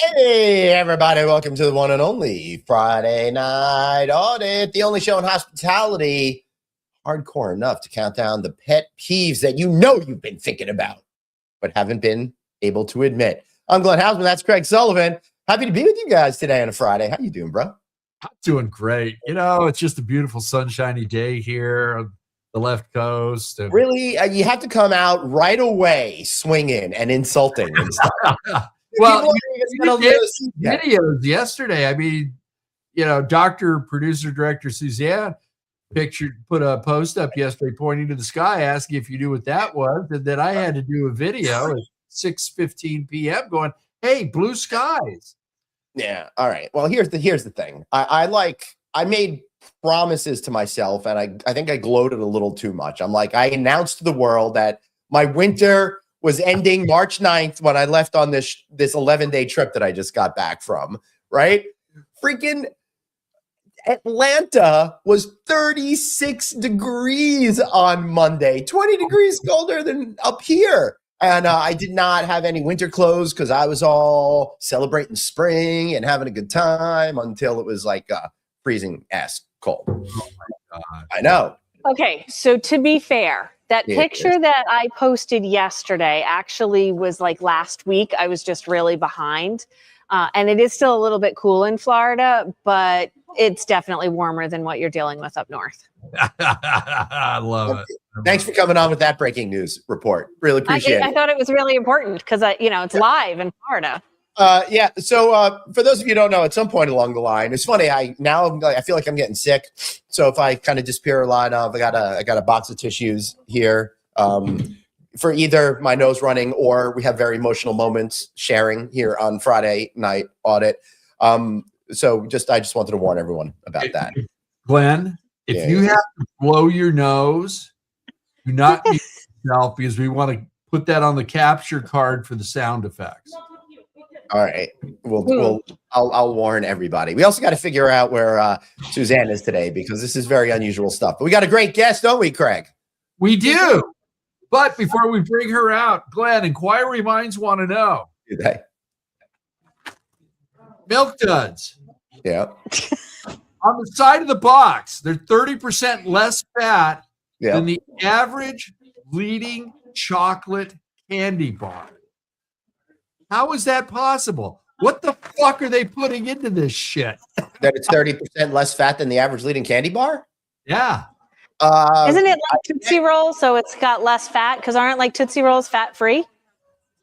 Hey, everybody, welcome to the one and only Friday Night Audit, the only show in hospitality hardcore enough to count down the pet peeves that you know you've been thinking about, but haven't been able to admit. I'm Glenn Hausman, that's Craig Sullivan. Happy to be with you guys today on a Friday. How you doing, bro? I'm doing great. You know, it's just a beautiful sunshiny day here on the left coast. And really, you have to come out right away swinging and insulting and stuff. Well, you did videos yesterday. I mean, you know, producer, director Suzanne put a post up yesterday pointing to the sky, asking if you knew what that was. And then I had to do a video at 6:15 p.m. going, hey, blue skies. Yeah. All right. Well, here's the thing. I made promises to myself, and I think I gloated a little too much. I'm like, I announced to the world that my winter was ending March 9th when I left on this 11-day trip that I just got back from, right? Freaking Atlanta was 36 degrees on Monday, 20 degrees colder than up here. And I did not have any winter clothes because I was all celebrating spring and having a good time until it was like freezing ass cold. Oh my God. I know. Okay, so to be fair, that picture that I posted yesterday actually was like last week. I was just really behind. And it is still a little bit cool in Florida, but it's definitely warmer than what you're dealing with up north. I love it. Thanks for coming on with that breaking news report. Really appreciate it. I thought it was really important because, it's live in Florida. Yeah. So for those of you who don't know, at some point along the line, it's funny. I feel like I'm getting sick. So if I kind of disappear a lot, I got a box of tissues here for either my nose running or we have very emotional moments sharing here on Friday Night Audit. So I just wanted to warn everyone about that. Glenn, if you have to blow your nose, do not mute yourself because we want to put that on the capture card for the sound effects. All right. I'll warn everybody. We also got to figure out where Suzanne is today because this is very unusual stuff. But we got a great guest, don't we, Craig? We do. But before we bring her out, Glenn, inquiry minds want to know. Do they? Milk duds. Yeah. On the side of the box, they're 30% less fat than the average leading chocolate candy bar. How is that possible? What the fuck are they putting into this shit? That it's 30% less fat than the average leading candy bar? Yeah. Isn't it like Tootsie Roll, so it's got less fat? Because aren't like Tootsie Rolls fat-free?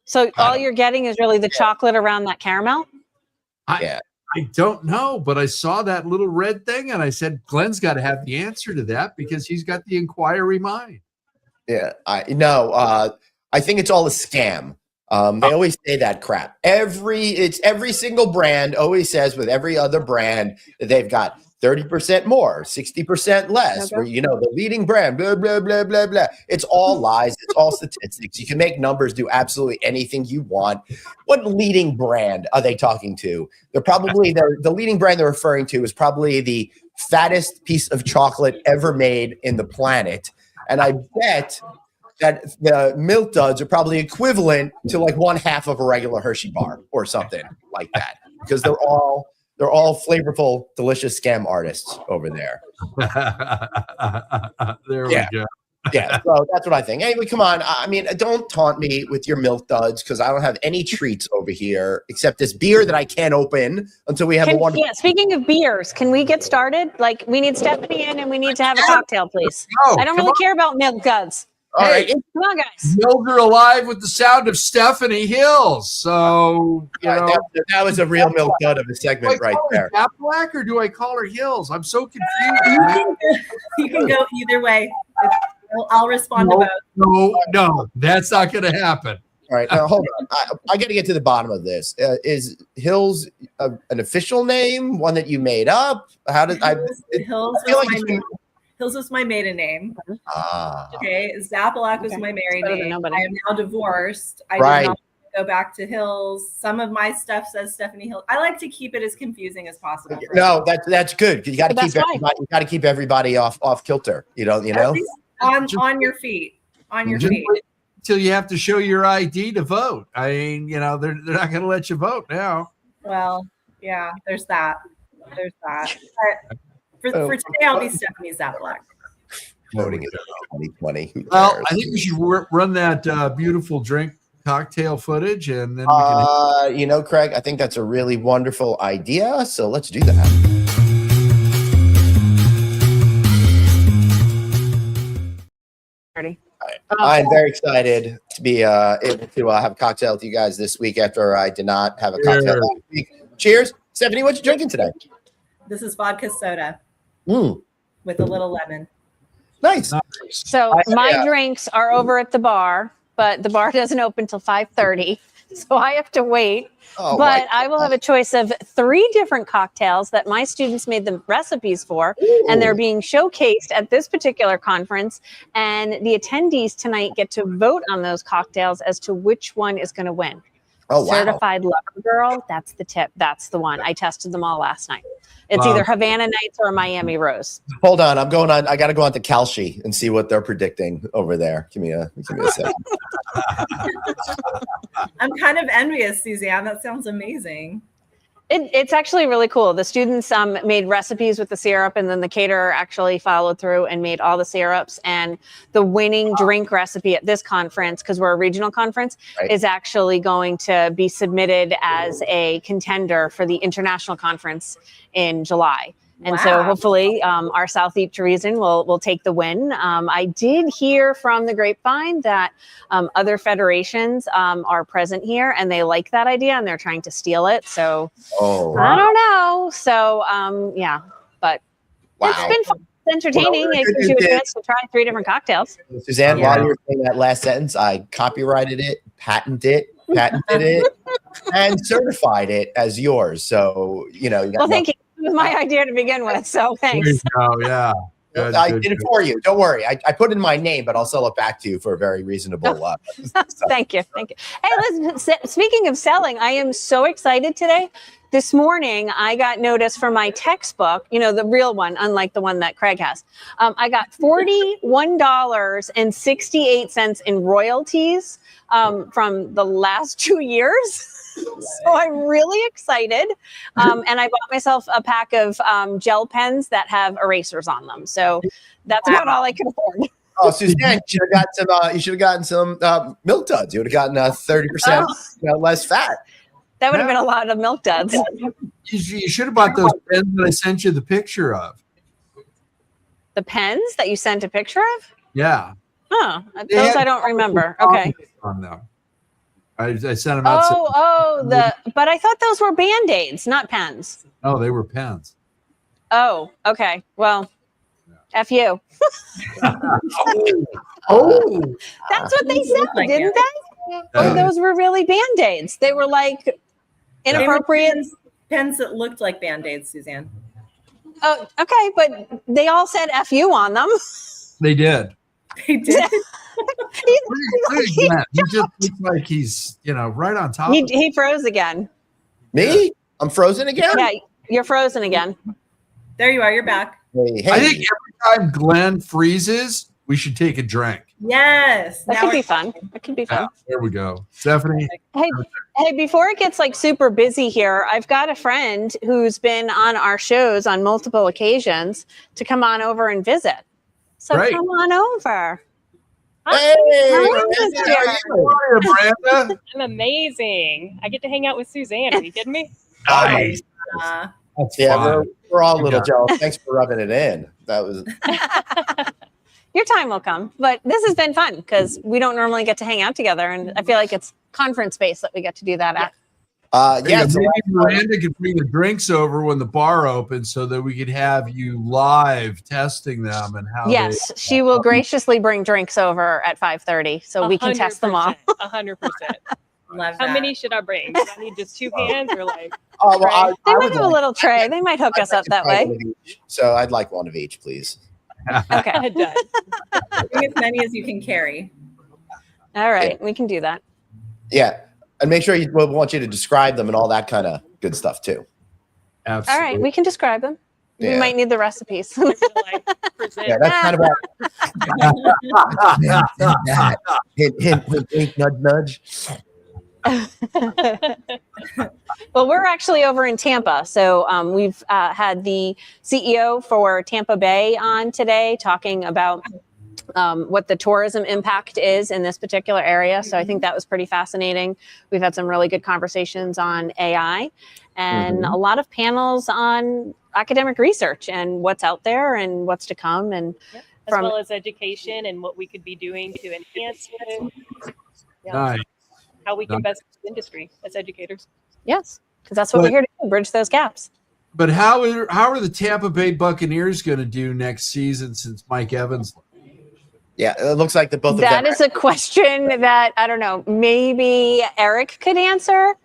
So all you're getting is really the chocolate around that caramel? I don't know, but I saw that little red thing, and I said, Glenn's got to have the answer to that because he's got the inquiry mind. Yeah. I think it's all a scam. They always say that crap. Every single brand always says with every other brand that they've got 30% more, 60% less, where, the leading brand, blah, blah, blah, blah, blah. It's all lies. It's all statistics. You can make numbers do absolutely anything you want. What leading brand are they talking to? They're probably, the leading brand they're referring to is probably the fattest piece of chocolate ever made in the planet. And I bet that the Milk Duds are probably equivalent to like 1/2 of a regular Hershey bar or something like that, because they're all flavorful, delicious scam artists over there. There we go. Yeah, so that's what I think. Anyway, come on. I mean, don't taunt me with your Milk Duds because I don't have any treats over here except this beer that I can't open until we have a wonderful. Yeah, speaking of beers, can we get started? Like, we need Stephanie in and we need to have a cocktail, please. I don't really care about Milk Duds. All right. Come on, guys. Mills are alive with the sound of Stephanie Hills. So, that was a real Milk Dud of a segment right there. Black or do I call her Hills? I'm so confused. You can go either way. I'll respond to both. No, that's not going to happen. All right, now hold on. I got to get to the bottom of this. Is Hills an official name? One that you made up? How did Hills was my maiden name. Okay, Zapalak was my married name. I am now divorced. I did not go back to Hills. Some of my stuff says Stephanie Hills. I like to keep it as confusing as possible. No, that's good. You got to keep everybody. You got to keep everybody off kilter. You know. On your feet. On your feet. Until you have to show your ID to vote. I mean, they're not going to let you vote now. Well, yeah, there's that. There's that. But for today, I'll be Stephanie Zappalak. Voting is 2020. Well, I think we should run that beautiful drink cocktail footage, and then we can. You know, Craig, I think that's a really wonderful idea. So let's do that. I'm very excited to be able to have a cocktail with you guys this week after I did not have a cocktail last week. Cheers. Stephanie, what you drinking today? This is vodka soda with a little lemon. Nice. So my drinks are over at the bar, but the bar doesn't open till 5:30. So I have to wait. But I will have a choice of 3 different cocktails that my students made the recipes for. Ooh. And they're being showcased at this particular conference. And the attendees tonight get to vote on those cocktails as to which one is going to win. Oh, wow. Certified Lover Girl, that's the tip. That's the one. I tested them all last night. It's either Havana Nights or Miami Rose. Hold on. I'm going on. I got to go on to Kalshi and see what they're predicting over there. Give me a second. I'm kind of envious, Suzanne. That sounds amazing. It's actually really cool. The students made recipes with the syrup, and then the caterer actually followed through and made all the syrups. And the winning drink recipe at this conference, because we're a regional conference, is actually going to be submitted as a contender for the international conference in July. And so hopefully our Southeast region will take the win. I did hear from the grapevine that other federations are present here and they like that idea and they're trying to steal it. So I don't know. So but it's been fun. It's entertaining. It gives you a chance to try 3 different cocktails. Suzanne, while you were saying that last sentence, I copyrighted it, patented it, and certified it as yours. So, you know. Well, thank you. It was my idea to begin with, so thanks. Yeah. I did it for you. Don't worry. I put in my name, but I'll sell it back to you for a very reasonable. Thank you. Hey, listen. Speaking of selling, I am so excited today. This morning, I got notice for my textbook. You know, the real one, unlike the one that Craig has. I got $41.68 in royalties from the last 2 years. So I'm really excited. And I bought myself a pack of gel pens that have erasers on them. So that's about all I can afford. Oh, Suzanne, you should have gotten some Milk Duds. You would have gotten 30% less fat. That would have been a lot of Milk Duds. You should have bought those pens that I sent you the picture of. The pens that you sent a picture of? Yeah. Oh, those I don't remember. Okay. On them. I sent them out. But I thought those were Band-Aids, not pens. Oh, they were pens. Oh, okay. Well, F you. That's what they said, didn't they? Oh, those were really Band-Aids. They were like inappropriate. Pens that looked like Band-Aids, Suzanne. Oh, okay. But they all said F you on them. They did. They did. He just looks like he's, right on top. He froze again. Me? I'm frozen again? Yeah, you're frozen again. There you are. You're back. Hey. I think every time Glenn freezes, we should take a drink. Yes. That could be fun. Yeah, there we go. Stephanie. Hey, before it gets super busy here, I've got a friend who's been on our shows on multiple occasions to come on over and visit. So come on over. Hey, Miranda. I'm amazing. I get to hang out with Suzanne. Are you kidding me? Nice. We're all a little jealous. Thanks for rubbing it in. That was. Your time will come, but this has been fun because we don't normally get to hang out together, and I feel like it's conference space that we get to do that at. Maybe Miranda could bring the drinks over when the bar opens so that we could have you live testing them and how. Yes, she will graciously bring drinks over at 5:30 so we can test them all. 100%. How many should I bring? Do I need just 2 cans or like? They might have a little tray. They might hook us up that way. So I'd like one of each, please. Okay. Bring as many as you can carry. All right, we can do that. Yeah. And make sure we'll want you to describe them and all that kind of good stuff too. Absolutely. All right, we can describe them. Yeah. We might need the recipes. Yeah, that's kind of hint, nudge, nudge. Well, we're actually over in Tampa. So we've had the CEO for Tampa Bay on today talking about what the tourism impact is in this particular area. So I think that was pretty fascinating. We've had some really good conversations on AI and a lot of panels on academic research and what's out there and what's to come. And as well as education and what we could be doing to enhance it. Nice. How we can best the industry as educators. Yes, because that's what we're here to do, bridge those gaps. But how are the Tampa Bay Buccaneers going to do next season since Mike Evans? Yeah, it looks like both of them. That is a question that, I don't know, maybe Eric could answer,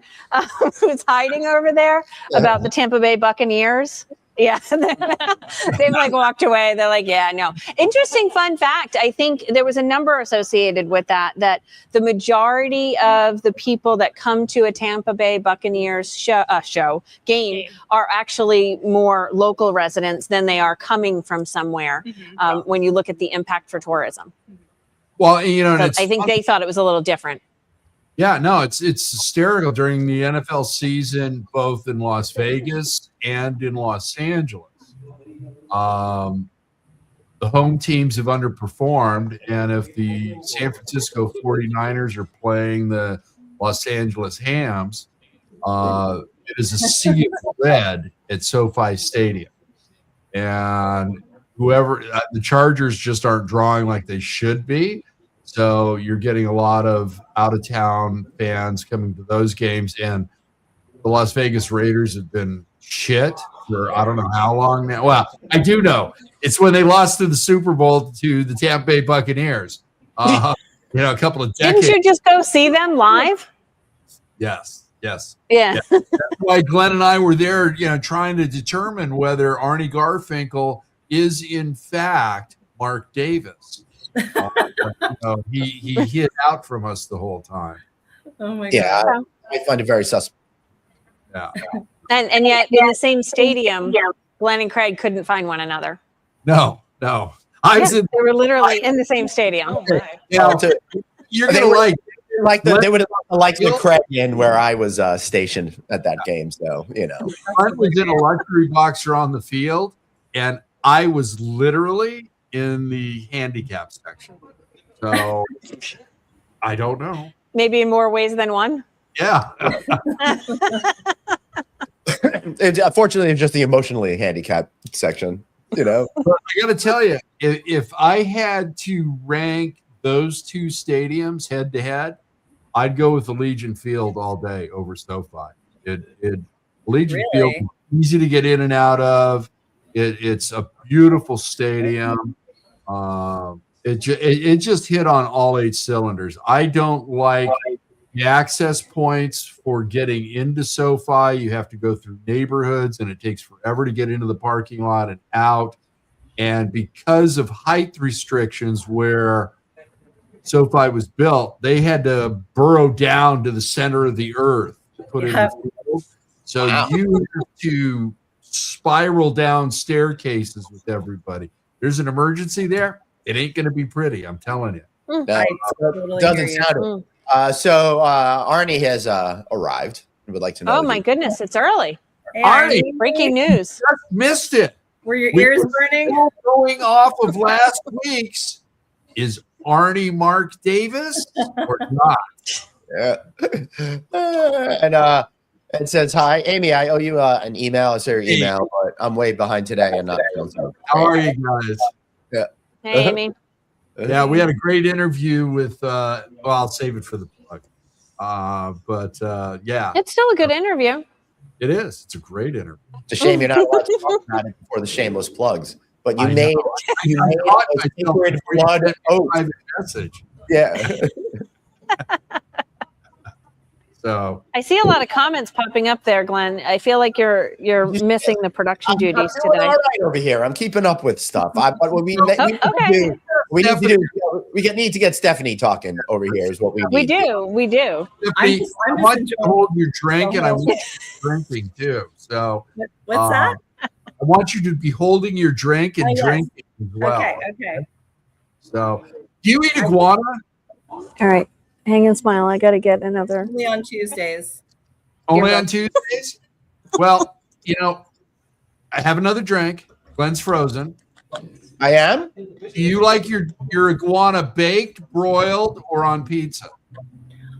who's hiding over there, about the Tampa Bay Buccaneers. Yeah, they've like walked away. They're like, yeah, no. Interesting fun fact. I think there was a number associated with that the majority of the people that come to a Tampa Bay Buccaneers game are actually more local residents than they are coming from somewhere. When you look at the impact for tourism. Well, you know, so I think they thought it was a little different. Yeah, no, it's hysterical during the NFL season, both in Las Vegas and in Los Angeles. The home teams have underperformed, and if the San Francisco 49ers are playing the Los Angeles Hams, it is a sea of red at SoFi Stadium. And the Chargers just aren't drawing like they should be. So you're getting a lot of out-of-town fans coming to those games, and the Las Vegas Raiders have been shit for I don't know how long now. Well, I do know. It's when they lost to the Super Bowl to the Tampa Bay Buccaneers. A couple of decades. Didn't you just go see them live? Yes. Yeah. That's why Glenn and I were there, trying to determine whether Arnie Garfinkel is in fact Mark Davis. He hid out from us the whole time. Oh my God! I find it very suspect. Yeah, and yet in the same stadium, Glenn and Craig couldn't find one another. No. They were literally in the same stadium. You're gonna they would have liked the Craig in where I was stationed at that game. So I was in a luxury box on the field, and I was literally in the handicap section. So I don't know. Maybe in more ways than one. Yeah. Unfortunately, it's just the emotionally handicapped section, But I got to tell you, if I had to rank those two stadiums head to head, I'd go with Allegiant Field all day over SoFi. Allegiant Field is easy to get in and out of. It's a beautiful stadium. It just hit on all 8 cylinders. I don't like the access points for getting into SoFi. You have to go through neighborhoods, and it takes forever to get into the parking lot and out. And because of height restrictions where SoFi was built, they had to burrow down to the center of the earth to put in the field. So you have to spiral down staircases with everybody. There's an emergency there. It ain't going to be pretty. I'm telling you. Doesn't sound it. So Arnie has arrived. We would like to know. Oh my goodness, it's early. Hey, Arnie, breaking news. Just missed it. Were your ears burning? Going off of last week's. Is Arnie Mark Davis or not? Yeah. And it says, hi, Amy, I owe you an email. I saw your email, but I'm way behind today and not feeling so. How are you guys? Yeah. Hey, Amy. Yeah, we had a great interview with I'll save it for the plug. Yeah. It's still a good interview. It is. It's a great interview. It's a shame you're not allowed to talk about it before the shameless plugs. But you made a secret blood oath. Message. Yeah. So I see a lot of comments popping up there, Glenn. I feel like you're missing the production duties today. All right over here. I'm keeping up with stuff. But what we need to get Stephanie talking over here is what we need. We do. Stephanie, I want you to hold your drink, and I want you drinking too. So what's that? I want you to be holding your drink and drinking as well. Okay. So, do you eat iguana? All right. Hang and smile. I got to get another. Only on Tuesdays. Only on Tuesdays? Well, you know, I have another drink. Glen's frozen. I am. Do you like your iguana baked, broiled, or on pizza?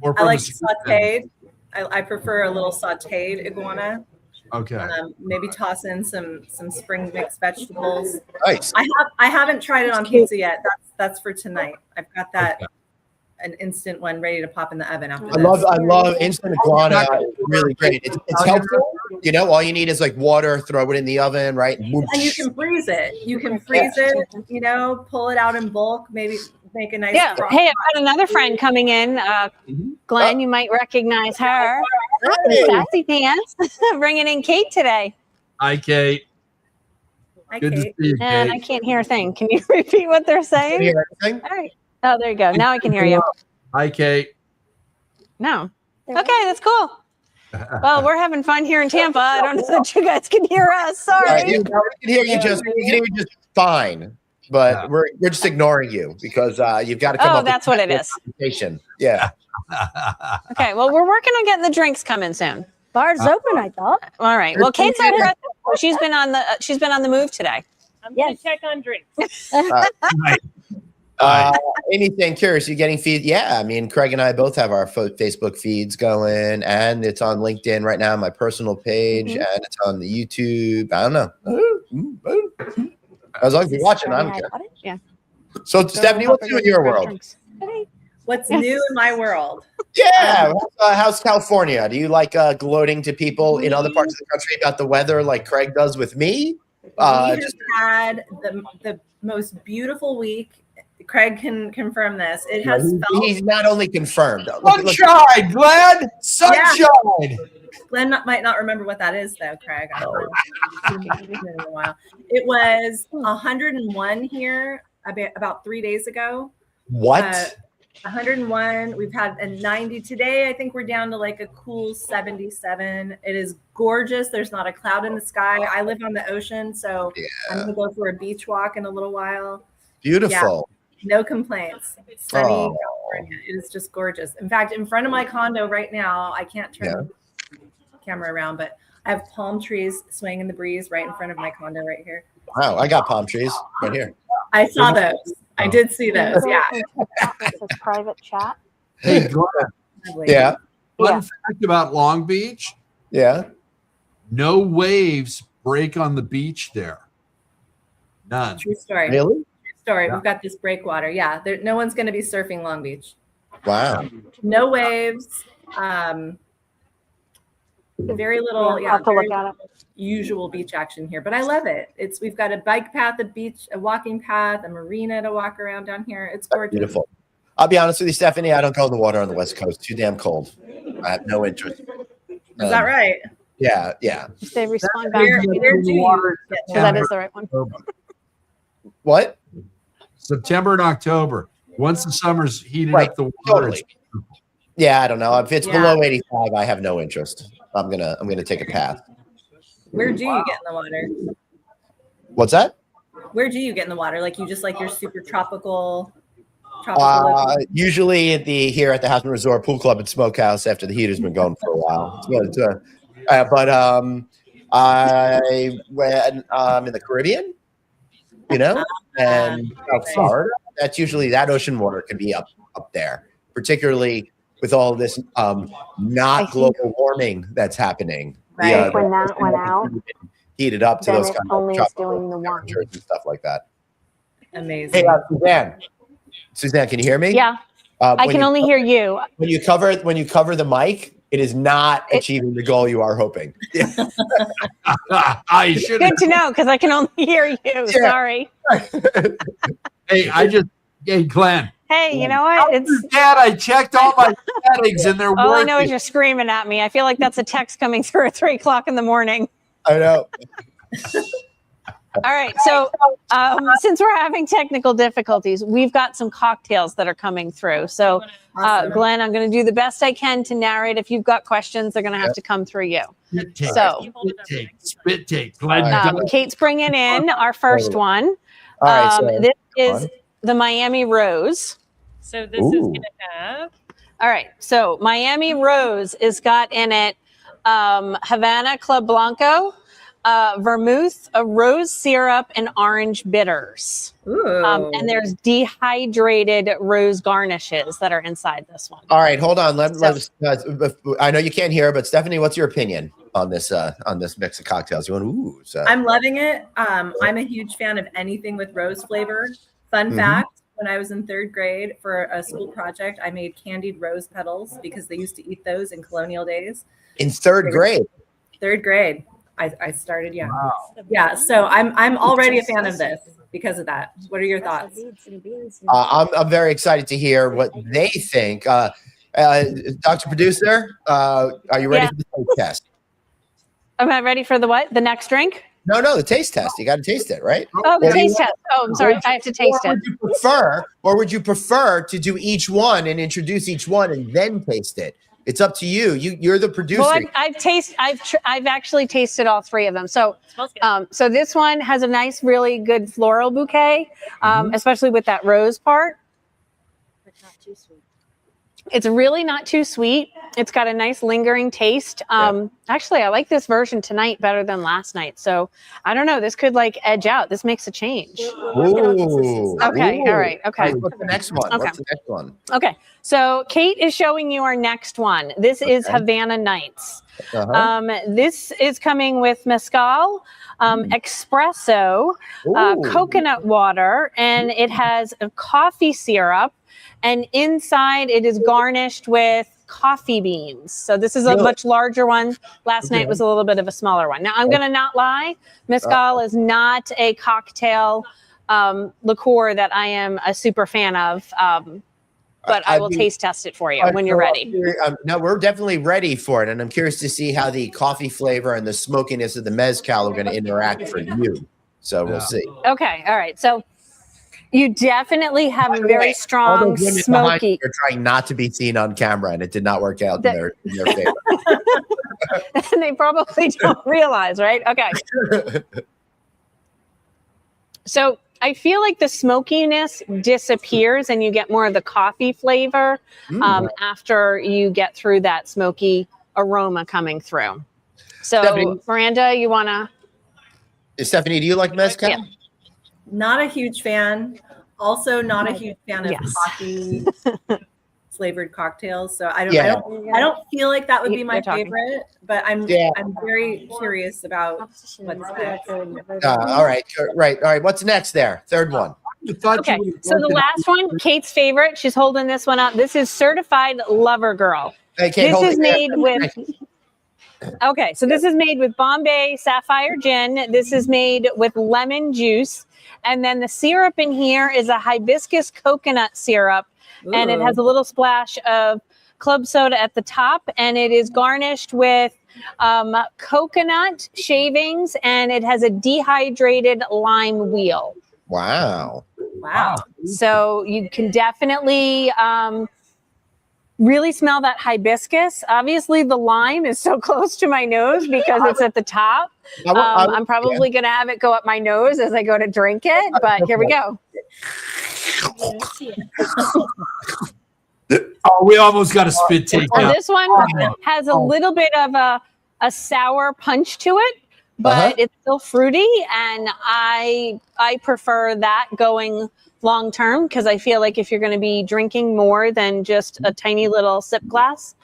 Or I like sauteed. I prefer a little sauteed iguana. Okay. Maybe toss in some spring mixed vegetables. Nice. I haven't tried it on pizza yet. That's for tonight. I've got that an instant one ready to pop in the oven after this. I love instant iguana. It's really great. It's helpful. You know, all you need is like water, throw it in the oven, right? And you can freeze it. You can freeze it, you know, pull it out in bulk, maybe make a nice Hey, I've got another friend coming in. Glenn, you might recognize her. Hey. Sassy Pants. Bringing in Kate today. Hi, Kate. Hi, Good to Kate. see you, And Kate. I can't hear a thing. Can you repeat what they're saying? Can you hear anything? All right. Oh, there you go. Now I can hear you. Hi, Kate. No. Okay, that's cool. Well, we're having fun here in Tampa. I don't know that you guys can hear us. Sorry. We can hear you just fine, but we're just ignoring you because you've got to come up. Oh, that's what it is. Yeah. Okay. Well, we're working on getting the drinks coming soon. Bar's open, I thought. All right. Well, Kate's our president. She's been on the move today. I'm gonna check on drinks. Anything curious? You getting feed? Yeah, I mean, Craig and I both have our Facebook feeds going, and it's on LinkedIn right now, my personal page, and it's on the YouTube. I don't know. As long as you're watching, I'm good. Yeah. So, Stephanie, what's new in your world? What's new in my world? Yeah, how's California? Do you like gloating to people in other parts of the country about the weather, like Craig does with me? We just had the most beautiful week. Craig can confirm this. It has felt. He's not only confirmed. Sunshine, Glenn. Sunshine. Yeah. Glenn might not remember what that is, though, Craig. I don't know. It's been a while. It was 101 here about 3 days ago. What? 101. We've had a 90 today. I think we're down to like a cool 77. It is gorgeous. There's not a cloud in the sky. I live on the ocean, so I'm gonna go for a beach walk in a little while. Beautiful. Yeah, no complaints. Sunny California. It is just gorgeous. In fact, in front of my condo right now, I can't turn the camera around, but I have palm trees swaying in the breeze right in front of my condo right here. Wow, I got palm trees right here. I saw those. I did see those. Yeah. It's a private chat. Hey, Glenn. Yeah. Fun fact about Long Beach: Yeah. no waves break on the beach there. None. True story. Really? True story. We've got this breakwater. Yeah. No one's going to be surfing Long Beach. Wow. No waves. Very little. Yeah. Very usual beach action here, but I love it. We've got a bike path, a beach, a walking path, a marina to walk around down here. It's gorgeous. Beautiful. I'll be honest with you, Stephanie. I don't go in the water on the West Coast. Too damn cold. I have no interest. Is that right? Yeah. Yeah. They respond back. Where do you So that is the right one. What? September and October. Once the summer's heated up the water. Totally. Yeah, I don't know. If it's below 85, I have no interest. I'm gonna take a path. Where do you get in the water? What's that? Where do you get in the water? Like you just like your super tropical. Usually here at the House and Resort Pool Club and Smokehouse after the heater's been going for a while. But I went in the Caribbean, you know, and South Florida. That's usually that ocean water can be up there, particularly with all this not global warming that's happening. Right. When that went out, heated up to those kind of doing the temperatures and stuff like that. Amazing. Hey, Suzanne, can you hear me? Yeah. I can only hear you. When you cover the mic, it is not achieving the goal you are hoping. I should. Good to know because I can only hear you. Yeah. Sorry. Hey, Glenn. Hey, you know what? Dad, I checked all my settings and they're working. All I know is you're screaming at me. I feel like that's a text coming through at 3:00 in the morning. I know. All right. So since we're having technical difficulties, we've got some cocktails that are coming through. So, Glenn, I'm going to do the best I can to narrate. If you've got questions, they're going to have to come through you. Spit take. Glenn, Kate's bringing in our first one. All right, so this is the Miami Rose. So this is going to have. All right. So Miami Rose has got in it Havana Club Blanco, vermouth, a rose syrup, and orange bitters. And there's dehydrated rose garnishes that are inside this one. All right, hold on. I know you can't hear, but Stephanie, what's your opinion on this mix of cocktails? You want I'm loving it. I'm a huge fan of anything with rose flavor. Fun fact, when I was in 3rd grade for a school project, I made candied rose petals because they used to eat those in colonial days. In 3rd grade? 3rd grade. I started, yeah. Wow. Yeah, so I'm already a fan of this because of that. What are your thoughts? I'm very excited to hear what they think. Dr. Producer, are you ready for the taste test? Am I ready for the what? The next drink? No, the taste test. You got to taste it, right? Oh, the taste test. Oh, I'm sorry. I have to taste it. Would you prefer to do each one and introduce each one and then taste it? It's up to you. You're the producer. Well, I've actually tasted all 3 of them. So, so this one has a nice, really good floral bouquet, especially with that rose part. It's not too sweet. It's really not too sweet. It's got a nice lingering taste. Actually, I like this version tonight better than last night. So I don't know. This could like edge out. This makes a change. Ooh. Okay. All right. Okay. What's the next one? Okay. What's the next one? Okay. So Kate is showing you our next one. This is Havana Nights. This is coming with mezcal, espresso, coconut water, and it has a coffee syrup. And inside it is garnished with coffee beans. So this is a much larger one. Last night was a little bit of a smaller one. Now, I'm going to not lie. Mezcal is not a cocktail liqueur that I am a super fan of. But I will taste test it for you when you're ready. No, we're definitely ready for it. And I'm curious to see how the coffee flavor and the smokiness of the mezcal are going to interact for you. So we'll see. Okay. All right. So you definitely have a very strong smoky. You're trying not to be seen on camera, and it did not work out in their favor. And they probably don't realize, right? Okay. So I feel like the smokiness disappears and you get more of the coffee flavor after you get through that smoky aroma coming through. So Stephanie, Miranda, you want to? Stephanie, do you like mezcal? Yeah. Not a huge fan. Also, not a huge fan of coffee flavored cocktails. So I don't feel like that would be my favorite. But I'm very curious about what's next. All right. What's next there? 3rd one. Okay. So the last one, Kate's favorite. She's holding this one up. This is Certified Lover Girl. Hey, Kate, this is made with. Okay, so this is made with Bombay Sapphire Gin. This is made with lemon juice. And then the syrup in here is a hibiscus coconut syrup. And it has a little splash of club soda at the top. And it is garnished with coconut shavings. And it has a dehydrated lime wheel. Wow. So you can definitely really smell that hibiscus. Obviously, the lime is so close to my nose because it's at the top. I'm probably going to have it go up my nose as I go to drink it, but here we go. Oh, we almost got a spit take out. This one has a little bit of a sour punch to it, but it's still fruity, and I prefer that going long term because I feel like if you're going to be drinking more than just a tiny little sip glass,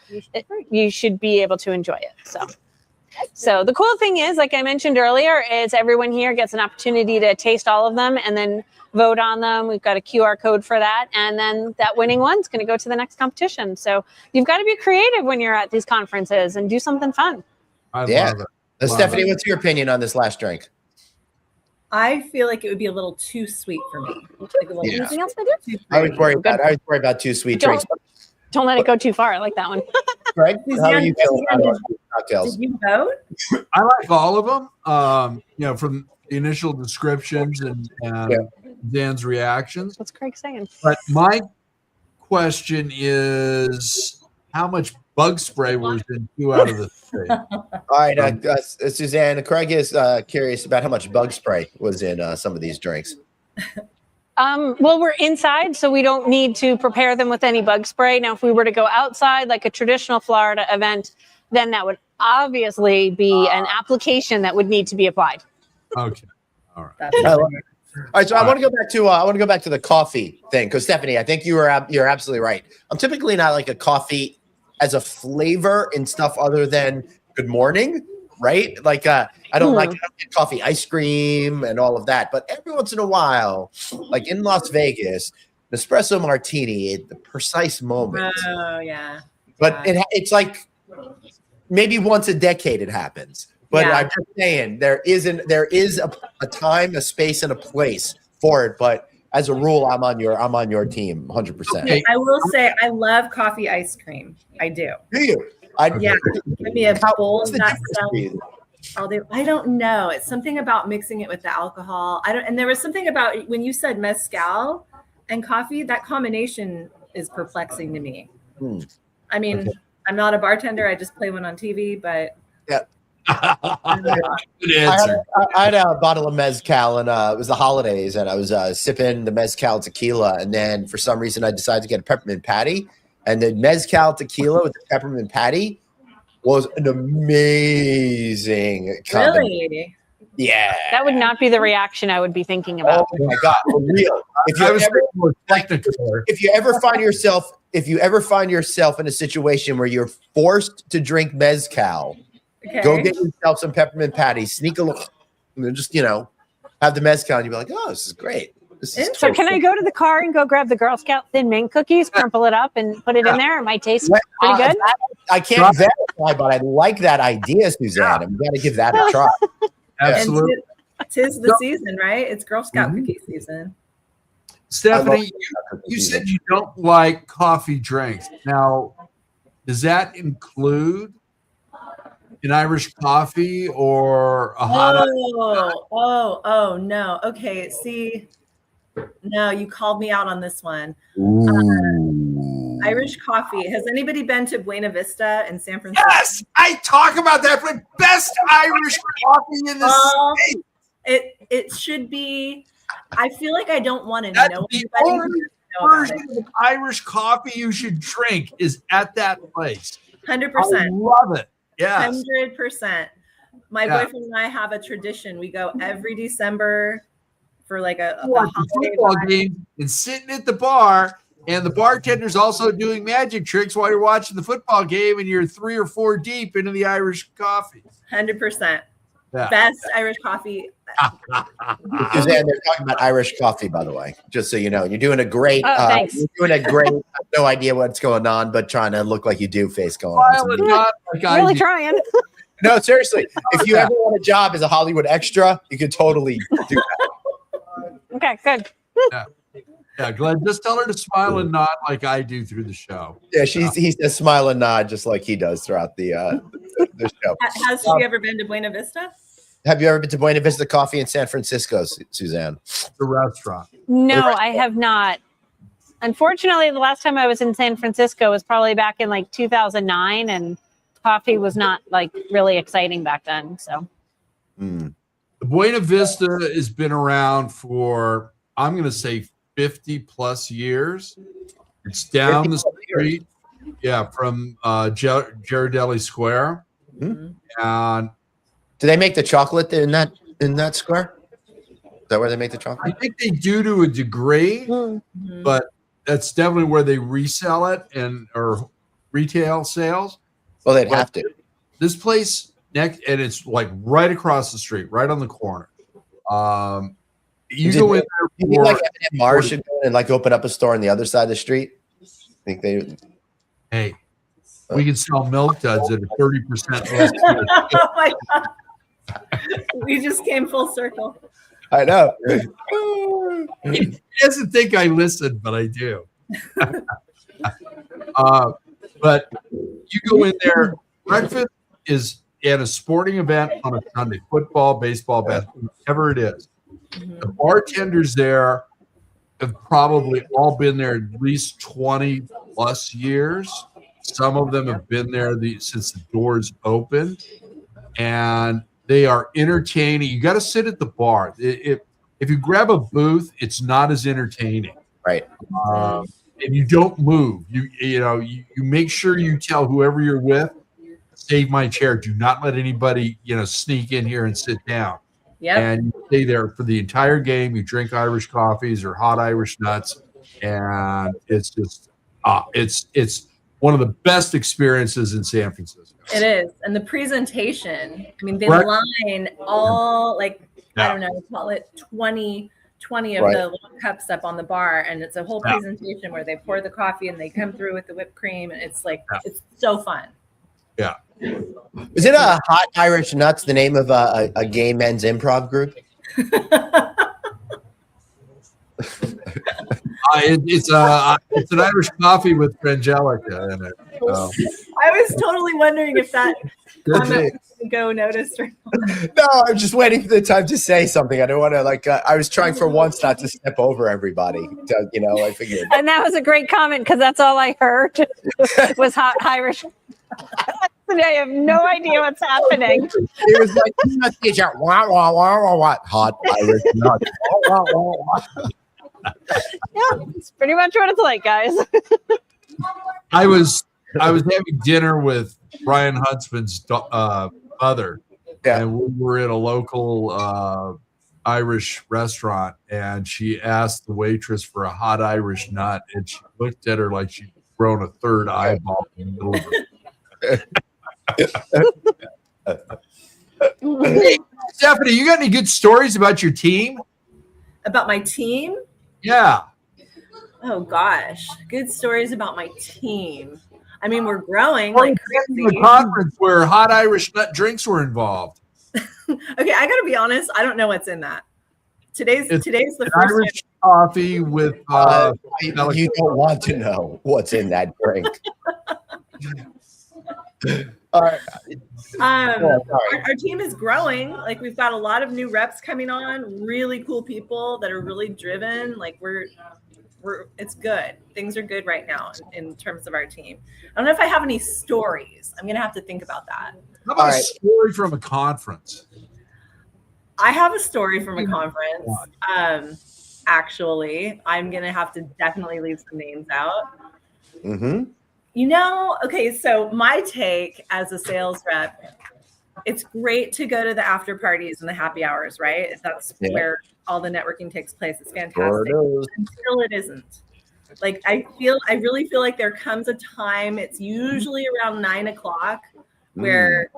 you should be able to enjoy it. So the cool thing is, like I mentioned earlier, is everyone here gets an opportunity to taste all of them and then vote on them. We've got a QR code for that. And then that winning one's going to go to the next competition. So you've got to be creative when you're at these conferences and do something fun. I love it. Stephanie, what's your opinion on this last drink? I feel like it would be a little too sweet for me. Anything else, my dear? I would worry about too sweet drinks. Don't let it go too far. I like that one. Greg, how are you feeling about cocktails? Did you vote? I like all of them. From the initial descriptions and Dan's reactions. What's Craig saying? But my question is, how much bug spray was in 2 out of the 3? All right, Suzanne, Craig is curious about how much bug spray was in some of these drinks. Well, we're inside, so we don't need to prepare them with any bug spray. Now, if we were to go outside, like a traditional Florida event, then that would obviously be an application that would need to be applied. Okay. All right. All right, so I want to go back to the coffee thing because Stephanie, I think you're absolutely right. I'm typically not like a coffee as a flavor and stuff other than good morning, right? Like I don't like coffee ice cream and all of that, but every once in a while, like in Las Vegas, an espresso martini at the precise moment. Oh yeah. But it's like maybe once a decade it happens. But I'm just saying there is a time, a space, and a place for it. But as a rule, I'm on your team 100%. Okay. I will say I love coffee ice cream. I do. Do you? Give me a bowl of that stuff. I don't know. It's something about mixing it with the alcohol. And there was something about when you said mezcal and coffee, that combination is perplexing to me. I mean, I'm not a bartender. I just play one on TV, but Good answer. I had a bottle of mezcal, and it was the holidays, and I was sipping the mezcal tequila, and then for some reason I decided to get a peppermint patty, and the mezcal tequila with the peppermint patty was an amazing combination. Really? Yeah, that would not be the reaction I would be thinking about. Oh my god, for real! If you ever find yourself in a situation where you're forced to drink mezcal. Okay. Go get yourself some peppermint patties, sneak a little, and just, have the mezcal, and you'll be like, oh, this is great. So can I go to the car and go grab the Girl Scout Thin Mint cookies, crumple it up, and put it in there? It might taste pretty good. I can't verify, but I like that idea, Suzanne. We got to give that a try. Absolutely. Tis the season, right? It's Girl Scout cookie season. Stephanie, you said you don't like coffee drinks. Now, does that include an Irish coffee or a hot? Oh, no. Okay. See, no, you called me out on this one. Irish coffee. Has anybody been to Buena Vista in San Francisco? Yes, I talk about that for best Irish coffee in the state. It should be. I feel like I don't want to know. The only version of Irish coffee you should drink is at that place. 100%. I love it. Yeah, 100%. My boyfriend and I have a tradition. We go every December for like a football game and sitting at the bar, and the bartender's also doing magic tricks while you're watching the football game, and you're 3 or 4 deep into the Irish coffee. 100%. Best Irish coffee. Suzanne, they're talking about Irish coffee, by the way, just so you know. You're doing a great, thanks. I have no idea what's going on, but trying to look like you do face going on. Really trying. No, seriously. If you ever want a job as a Hollywood extra, you could totally do that. Okay, good. Yeah, Glenn, just tell her to smile and nod like I do through the show. Yeah, he says smile and nod just like he does throughout the show. Has she ever been to Buena Vista? Have you ever been to Buena Vista Coffee in San Francisco, Suzanne? The restaurant. No, I have not. Unfortunately, the last time I was in San Francisco was probably back in like 2009, and coffee was not like really exciting back then. So, The Buena Vista has been around for, I'm going to say, 50 plus years. It's down the street, from Girardelli Square. And do they make the chocolate in that square? Is that where they make the chocolate? I think they do to a degree, but that's definitely where they resell it or retail sales. Well, they'd have to. This place next, and it's like right across the street, right on the corner. You go in there. You think like FNA Mars should go and like open up a store on the other side of the street? I think they. Hey, we can sell milk duds at a 30% less. Oh my god! We just came full circle. I know. He doesn't think I listen, but I do. But you go in there. Breakfast is at a sporting event on a Sunday: football, baseball, basketball, whatever it is. The bartenders there have probably all been there at least 20 plus years. Some of them have been there since the doors opened, and they are entertaining. You got to sit at the bar. If you grab a booth, it's not as entertaining. Right. And you don't move. You make sure you tell whoever you're with, save my chair. Do not let anybody, sneak in here and sit down. Yeah. And you stay there for the entire game. You drink Irish coffees or hot Irish nuts, and it's just it's one of the best experiences in San Francisco. It is, and the presentation. I mean, they line all I don't know, call it 20 of the little cups up on the bar, and it's a whole presentation where they pour the coffee and they come through with the whipped cream, and it's it's so fun. Yeah. Is it a Hot Irish Nuts, the name of a gay men's improv group? It's an Irish coffee with Frangelica in it. I was totally wondering if that comment would go noticed or not. No, I'm just waiting for the time to say something. I don't want to I was trying for once not to step over everybody. I figured. And that was a great comment because that's all I heard was Hot Irish. I have no idea what's happening. It was like wah, wah, wah, wah, wah. Hot Irish nuts. Wah, wah, wah, wah. Yeah, it's pretty much what it's like, guys. I was having dinner with Brian Huntsman's mother, and we were at a local Irish restaurant, and she asked the waitress for a hot Irish nut, and she looked at her like she'd grown a third eyeball in the middle of her. Hey, Stephanie, you got any good stories about your team? About my team? Yeah. Oh gosh, good stories about my team. I mean, we're growing like crazy. A conference where hot Irish nut drinks were involved. Okay, I gotta be honest. I don't know what's in that. Today's the first Irish coffee with. You don't want to know what's in that drink. Our team is growing. Like, we've got a lot of new reps coming on, really cool people that are really driven. Like, it's good. Things are good right now in terms of our team. I don't know if I have any stories. I'm gonna have to think about that. How about a story from a conference? I have a story from a conference. Actually, I'm gonna have to definitely leave some names out. Mm-hmm. Okay, so my take as a sales rep, it's great to go to the after parties and the happy hours, right? That's where all the networking takes place. It's fantastic. Until it isn't. Like, I really feel like there comes a time, it's usually around 9:00, where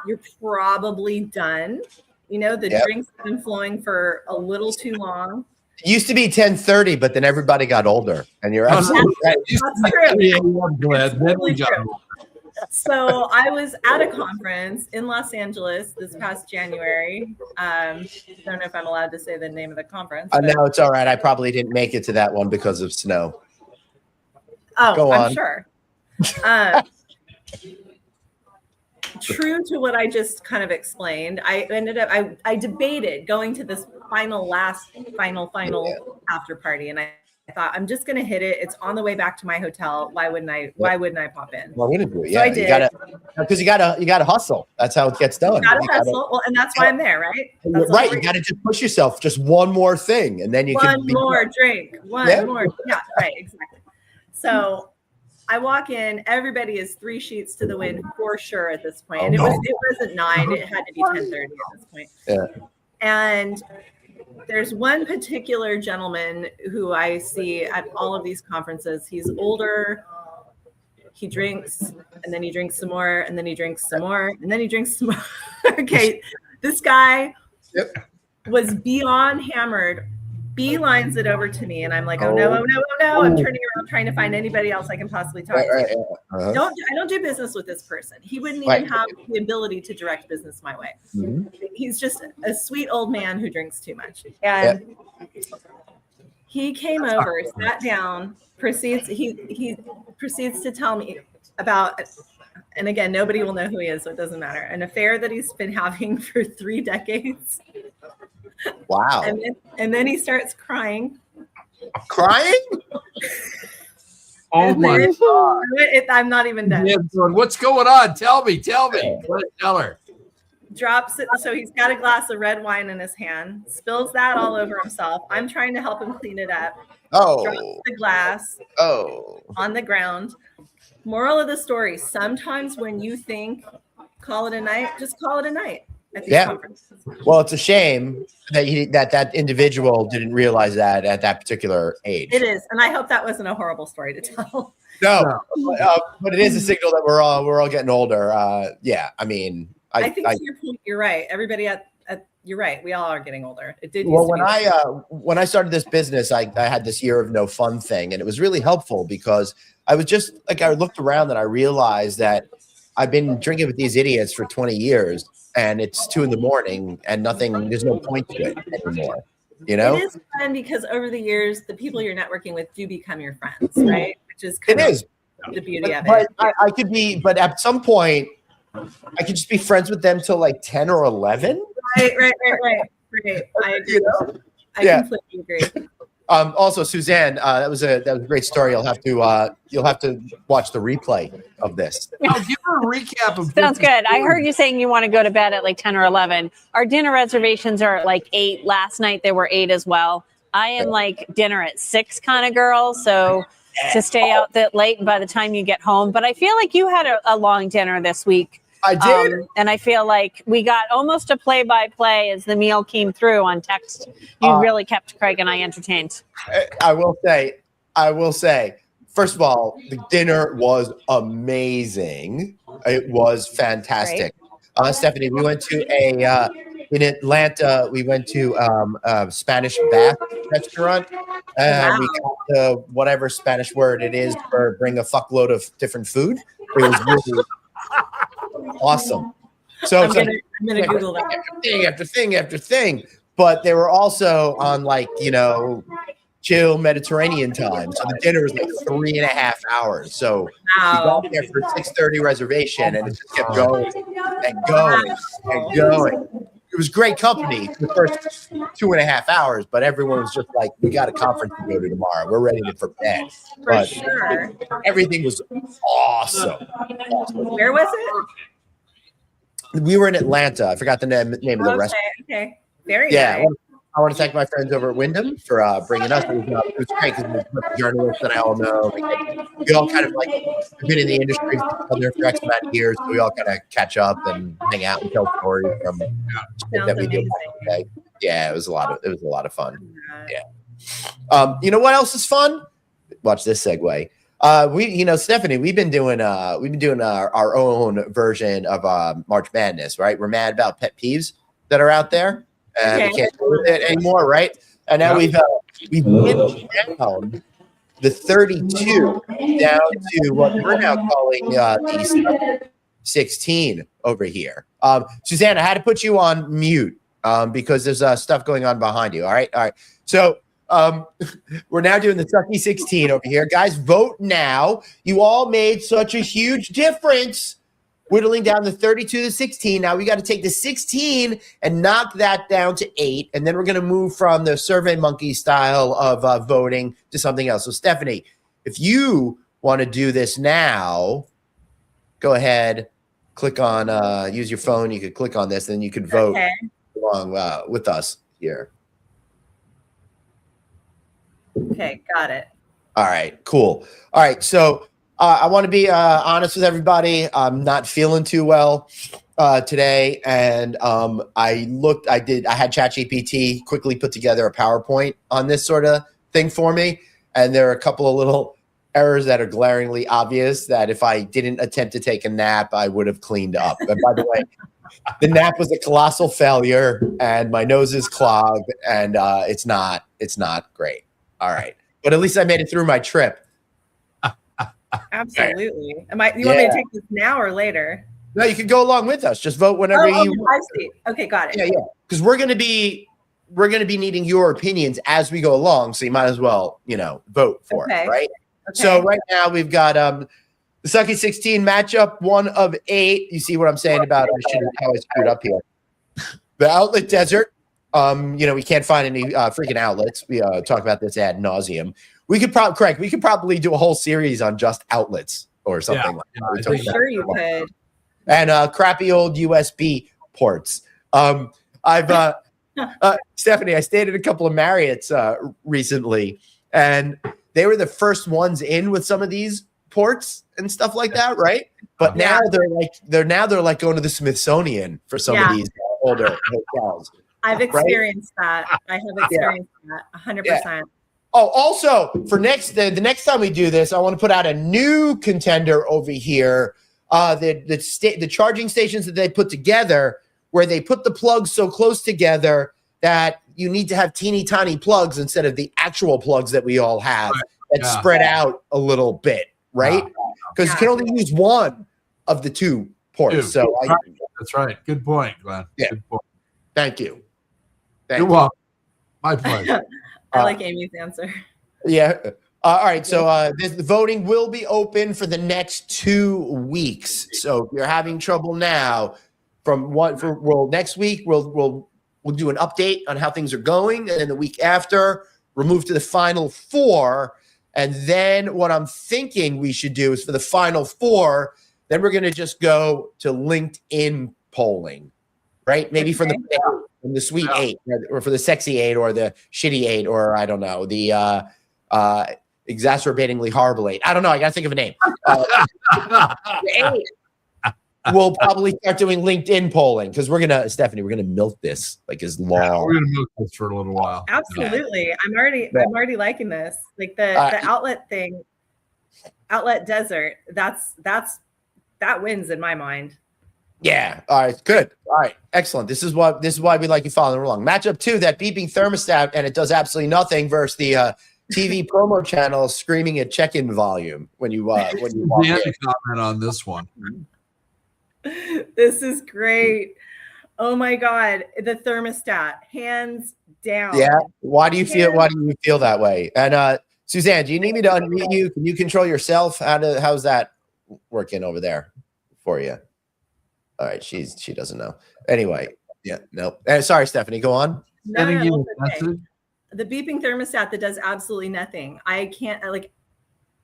you're probably done. The drinks have been flowing for a little too long. It used to be 10:30, but then everybody got older, and you're absolutely right. That's true. So I was at a conference in Los Angeles this past January. I don't know if I'm allowed to say the name of the conference. No, it's all right. I probably didn't make it to that one because of snow. Oh, Go on. I'm sure. True to what I just kind of explained, I debated going to this final after party, and I thought, I'm just going to hit it. It's on the way back to my hotel. Why wouldn't I pop in? Well, we didn't do it. So I did. Because you gotta hustle. That's how it gets done. You gotta hustle. Well, and that's why I'm there, right? Right. You got to just push yourself. Just one more thing, and then you can one more drink. One more. Yeah. Right. Exactly. So I walk in. Everybody is 3 sheets to the wind for sure at this point. And it wasn't 9. It had to be 10:30 at this point. Yeah. And there's one particular gentleman who I see at all of these conferences. He's older. He drinks, and then he drinks some more, and then he drinks some more, and then he drinks some more. Okay, this guy was beyond hammered, beelines it over to me, and I'm like, oh no. I'm turning around trying to find anybody else I can possibly talk to. I don't do business with this person. He wouldn't even have the ability to direct business my way. Mm-hmm. He's just a sweet old man who drinks too much. And he came over, sat down, he proceeds to tell me about, and again, nobody will know who he is, so it doesn't matter, an affair that he's been having for 3 decades. Wow. And then he starts crying. Crying? Oh my God. I'm not even done. What's going on? Tell me. Tell her. Drops it. So he's got a glass of red wine in his hand, spills that all over himself. I'm trying to help him clean it up. Drops the glass on the ground. Moral of the story, sometimes when you think call it a night. Just call it a night at these conferences. Well, it's a shame that that individual didn't realize that at that particular age. It is, and I hope that wasn't a horrible story to tell. No, but it is a signal that we're all getting older. Yeah, I mean, I think to your point, you're right. Everybody you're right. We all are getting older. It did. Well, when I started this business, I had this year of no fun thing, and it was really helpful because I was just like, I looked around and I realized that I've been drinking with these idiots for 20 years, and it's 2 a.m. and there's no point to it anymore. You know, it is fun because over the years, the people you're networking with do become your friends, right? Which is kind of the beauty of it. I could be, but at some point, I could just be friends with them till like 10 or 11. Right. I agree. You know? I completely agree. Also, Suzanne, that was a great story. You'll have to watch the replay of this. I'll give her a recap of. Sounds good. I heard you saying you want to go to bed at like 10 or 11. Our dinner reservations are at like 8. Last night there were 8 as well. I am like dinner at 6 kind of girl, so to stay out that late by the time you get home. But I feel like you had a long dinner this week. I did. And I feel like we got almost a play-by-play as the meal came through on text. You really kept Craig and I entertained. I will say, first of all, the dinner was amazing. It was fantastic. Stephanie, we went to in Atlanta, we went to a Spanish Bath restaurant. And we got the whatever Spanish word it is for bring a fuckload of different food. It was really awesome. So I'm gonna Google that. Thing after thing. But they were also on like, chill Mediterranean time. So the dinner was like 3.5 hours. So we got there for 6:30 reservation and it just kept going and going and going. It was great company for the first 2.5 hours, but everyone was just like, we got a conference to go to tomorrow. We're ready for bed. But sure. Everything was awesome. Where was it? We were in Atlanta. I forgot the name of the restaurant. Okay. Very nice. I want to thank my friends over at Wyndham for bringing us. It was great because we're journalists that I all know. We all kind of like been in the industry for X amount of years. So we all kind of catch up and hang out and tell stories from that we do. Yeah, it was a lot of fun. Yeah. You know what else is fun? Watch this segue. Stephanie, we've been doing our own version of March Madness, right? We're mad about pet peeves that are out there. And we can't do it anymore, right? And now we've hit down the 32 down to what we're now calling the 16 over here. Suzanne, I had to put you on mute because there's stuff going on behind you. All right. So we're now doing the Sucky 16 over here. Guys, vote now. You all made such a huge difference. Whittling down the 32 to 16. Now we got to take the 16 and knock that down to 8. And then we're going to move from the Survey Monkey style of voting to something else. So, Stephanie, if you want to do this now, go ahead, click on, use your phone. You could click on this, and you could vote along with us here. Okay, got it. All right, cool. All right, so I want to be honest with everybody. I'm not feeling too well today, and I had ChatGPT quickly put together a PowerPoint on this sort of thing for me, and there are a couple of little errors that are glaringly obvious that if I didn't attempt to take a nap, I would have cleaned up. And by the way, the nap was a colossal failure, and my nose is clogged, and it's not great. All right, but at least I made it through my trip. Absolutely. You want me to take this now or later? No, you can go along with us. Just vote whenever you want. I see. Okay, got it. Yeah. Because we're gonna be needing your opinions as we go along. So you might as well, vote for it, right? Okay. So right now we've got the Sucky 16 matchup, 1 of 8. You see what I'm saying about how I screwed up here. The Outlet Desert. We can't find any freaking outlets. We talk about this ad nauseum. We could probably do a whole series on just outlets or something like that. I'm sure you could. And crappy old USB ports. Stephanie, I stayed at a couple of Marriotts recently, and they were the first ones in with some of these ports and stuff like that, right? But now they're like going to the Smithsonian for some of these older hotels. I've experienced that. I have experienced that 100%. Yeah. Oh, also for the next time we do this, I want to put out a new contender over here. The charging stations that they put together, where they put the plugs so close together that you need to have teeny tiny plugs instead of the actual plugs that we all have that spread out a little bit, right? Because you can only use one of the two ports. So that's right. Good point, Glenn. Yeah. Good point. Thank you. You're welcome. My pleasure. I like Amy's answer. Yeah. All right. So the voting will be open for the next 2 weeks. So if you're having trouble now, next week we'll do an update on how things are going, and then the week after we'll move to the final 4. And then what I'm thinking we should do is for the final 4, then we're going to just go to LinkedIn polling, right? Maybe for the sweet 8, or for the sexy 8, or the shitty 8, or I don't know, the exacerbatingly horrible 8. I don't know. I got to think of a name. The 8. We'll probably start doing LinkedIn polling because we're gonna milk this like as long. Yeah, we're gonna milk this for a little while. Absolutely. I'm already liking this. Like the outlet thing, outlet desert. That wins in my mind. Yeah. All right. Good. All right. Excellent. This is why we like you following along. Matchup 2, that beeping thermostat, and it does absolutely nothing versus the TV promo channel screaming at check-in volume when you walk in. Comment on this one. This is great. Oh my God. The thermostat, hands down. Yeah. Why do you feel that way? And Suzanne, do you need me to unmute you? Can you control yourself? How's that working over there for you? All right. She doesn't know. Anyway. Yeah. No. Sorry, Stephanie. Go on. No, okay. The beeping thermostat that does absolutely nothing. I can't,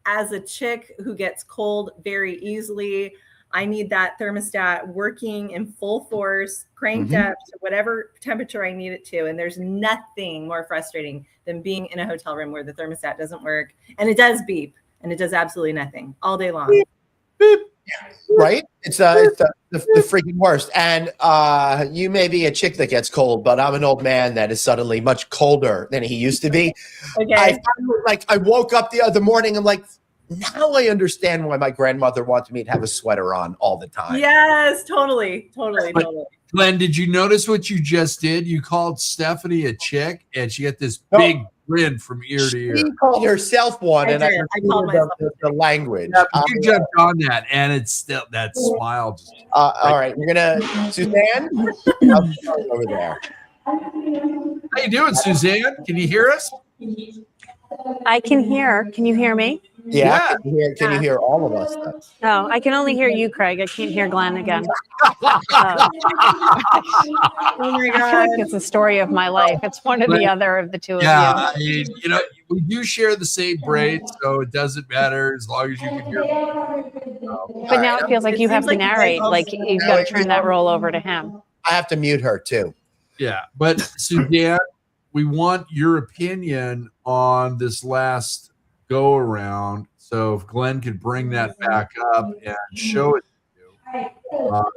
as a chick who gets cold very easily, I need that thermostat working in full force, cranked up to whatever temperature I need it to. And there's nothing more frustrating than being in a hotel room where the thermostat doesn't work and it does beep and it does absolutely nothing all day long. Beep, beep. Right? It's the freaking worst. And you may be a chick that gets cold, but I'm an old man that is suddenly much colder than he used to be. Okay. I woke up the other morning. I'm like, now I understand why my grandmother wanted me to have a sweater on all the time. Yes, totally. Glenn, did you notice what you just did? You called Stephanie a chick, and she got this big grin from ear to ear. She called herself one, I called myself the language. Yeah, you jumped on that, and it's still that smile. All right, we're gonna Suzanne over there. How you doing, Suzanne? Can you hear us? I can hear. Can you hear me? Yeah. Can you hear all of us? Oh, I can only hear you, Craig. I can't hear Glenn again. Oh my God. I feel like it's the story of my life. It's one or the other of the two of you. Yeah, I mean, we do share the same brain, so it doesn't matter as long as you can hear me. But now it feels like you have to narrate. Like you've got to turn that role over to him. I have to mute her too. Yeah, but Suzanne, we want your opinion on this last go around. So if Glenn could bring that back up and show it to you.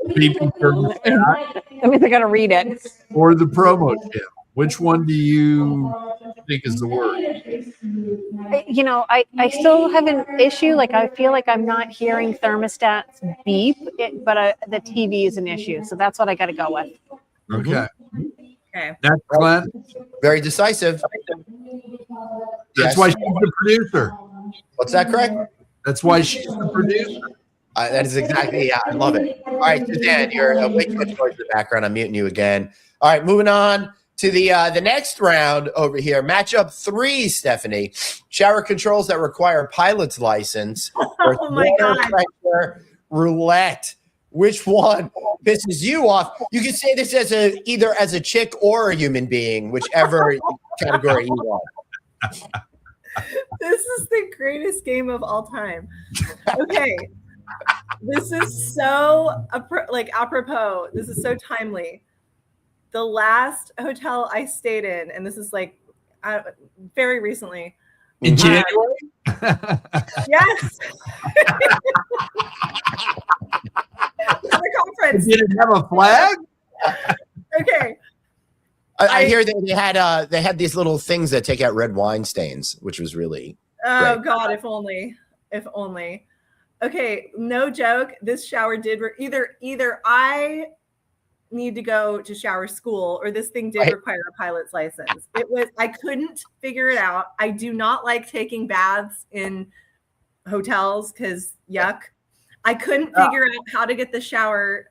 That means I got to read it. Or the promo channel. Which one do you think is the word? I still have an issue. Like I feel like I'm not hearing thermostats beep, but the TV is an issue. So that's what I got to go with. Okay. Okay. That's Glenn. Very decisive. That's why she's the producer. What's that, Craig? That's why she's the producer. That is exactly, I love it. All right, Suzanne, you're way too much noise in the background. I'm muting you again. All right, moving on to the next round over here. Matchup 3, Stephanie. Shower controls that require pilot's license. Oh my God. Pressure roulette. Which one pisses you off? You can say this either as a chick or a human being, whichever category you want. This is the greatest game of all time. Okay. This is so apropos. This is so timely. The last hotel I stayed in, and this is very recently, In January? Yes. The conference. Did it have a flag? Okay. I hear that they had these little things that take out red wine stains, which was really great. God, if only. Okay, no joke. This shower did either I need to go to shower school or this thing did require a pilot's license. I couldn't figure it out. I do not like taking baths in hotels because yuck. I couldn't figure out how to get the shower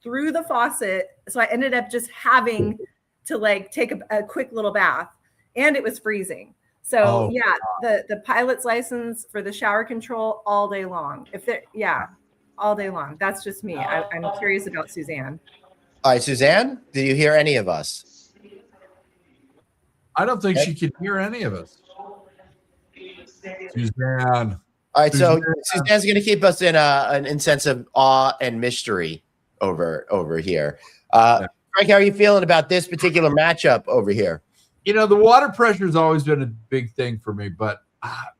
through the faucet, so I ended up just having to like take a quick little bath, and it was freezing. So the pilot's license for the shower control all day long. All day long. That's just me. I'm curious about Suzanne. All right, Suzanne, did you hear any of us? I don't think she could hear any of us. Suzanne. All right, so Suzanne's going to keep us in an sense of awe and mystery over here. Frank, how are you feeling about this particular matchup over here? You know, the water pressure has always been a big thing for me, but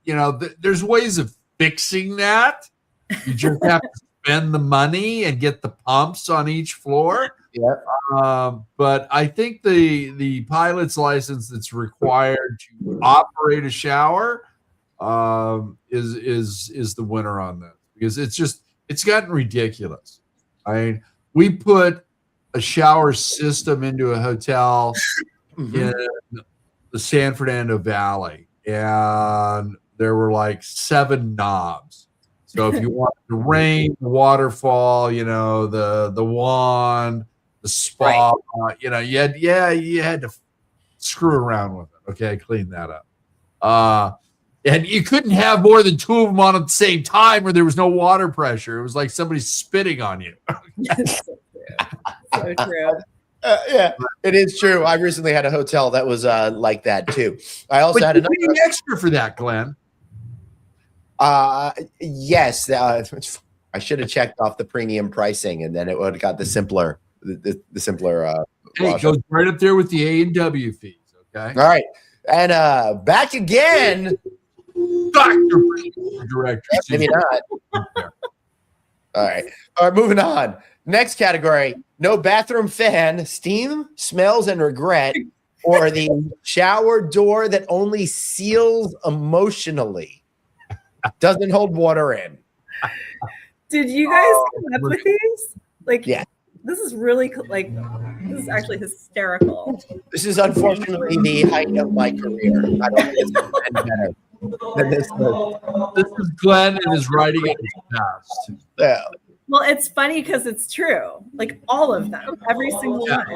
you know, there's ways of fixing that. You just have to spend the money and get the pumps on each floor. Yeah. But I think the pilot's license that's required to operate a shower is the winner on this, because it's gotten ridiculous. I mean, we put a shower system into a hotel in the San Fernando Valley, and there were like 7 knobs. So if you want the rain, the waterfall, you know, the wand, the spa, you know, you had to screw around with it. Okay, clean that up. And you couldn't have more than 2 of them on at the same time, or there was no water pressure. It was like somebody spitting on you. So true. Yeah, it is true. I recently had a hotel that was like that too. I also had another extra for that, Glenn. Yes, I should have checked off the premium pricing, and then it would have got the simpler. The simpler. Hey, it goes right up there with the A&W fees. Okay. All right, and back again, Dr. Director. Maybe not. All right, moving on. Next category: no bathroom fan, steam, smells, and regret, or the shower door that only seals emotionally, doesn't hold water in. Did you guys come up with these? Like, yeah. This is really this is actually hysterical. This is unfortunately the height of my career. I don't think it's been better than this. This is Glenn and his writing at his best. Yeah. Well, it's funny because it's true. Like all of them, every single one.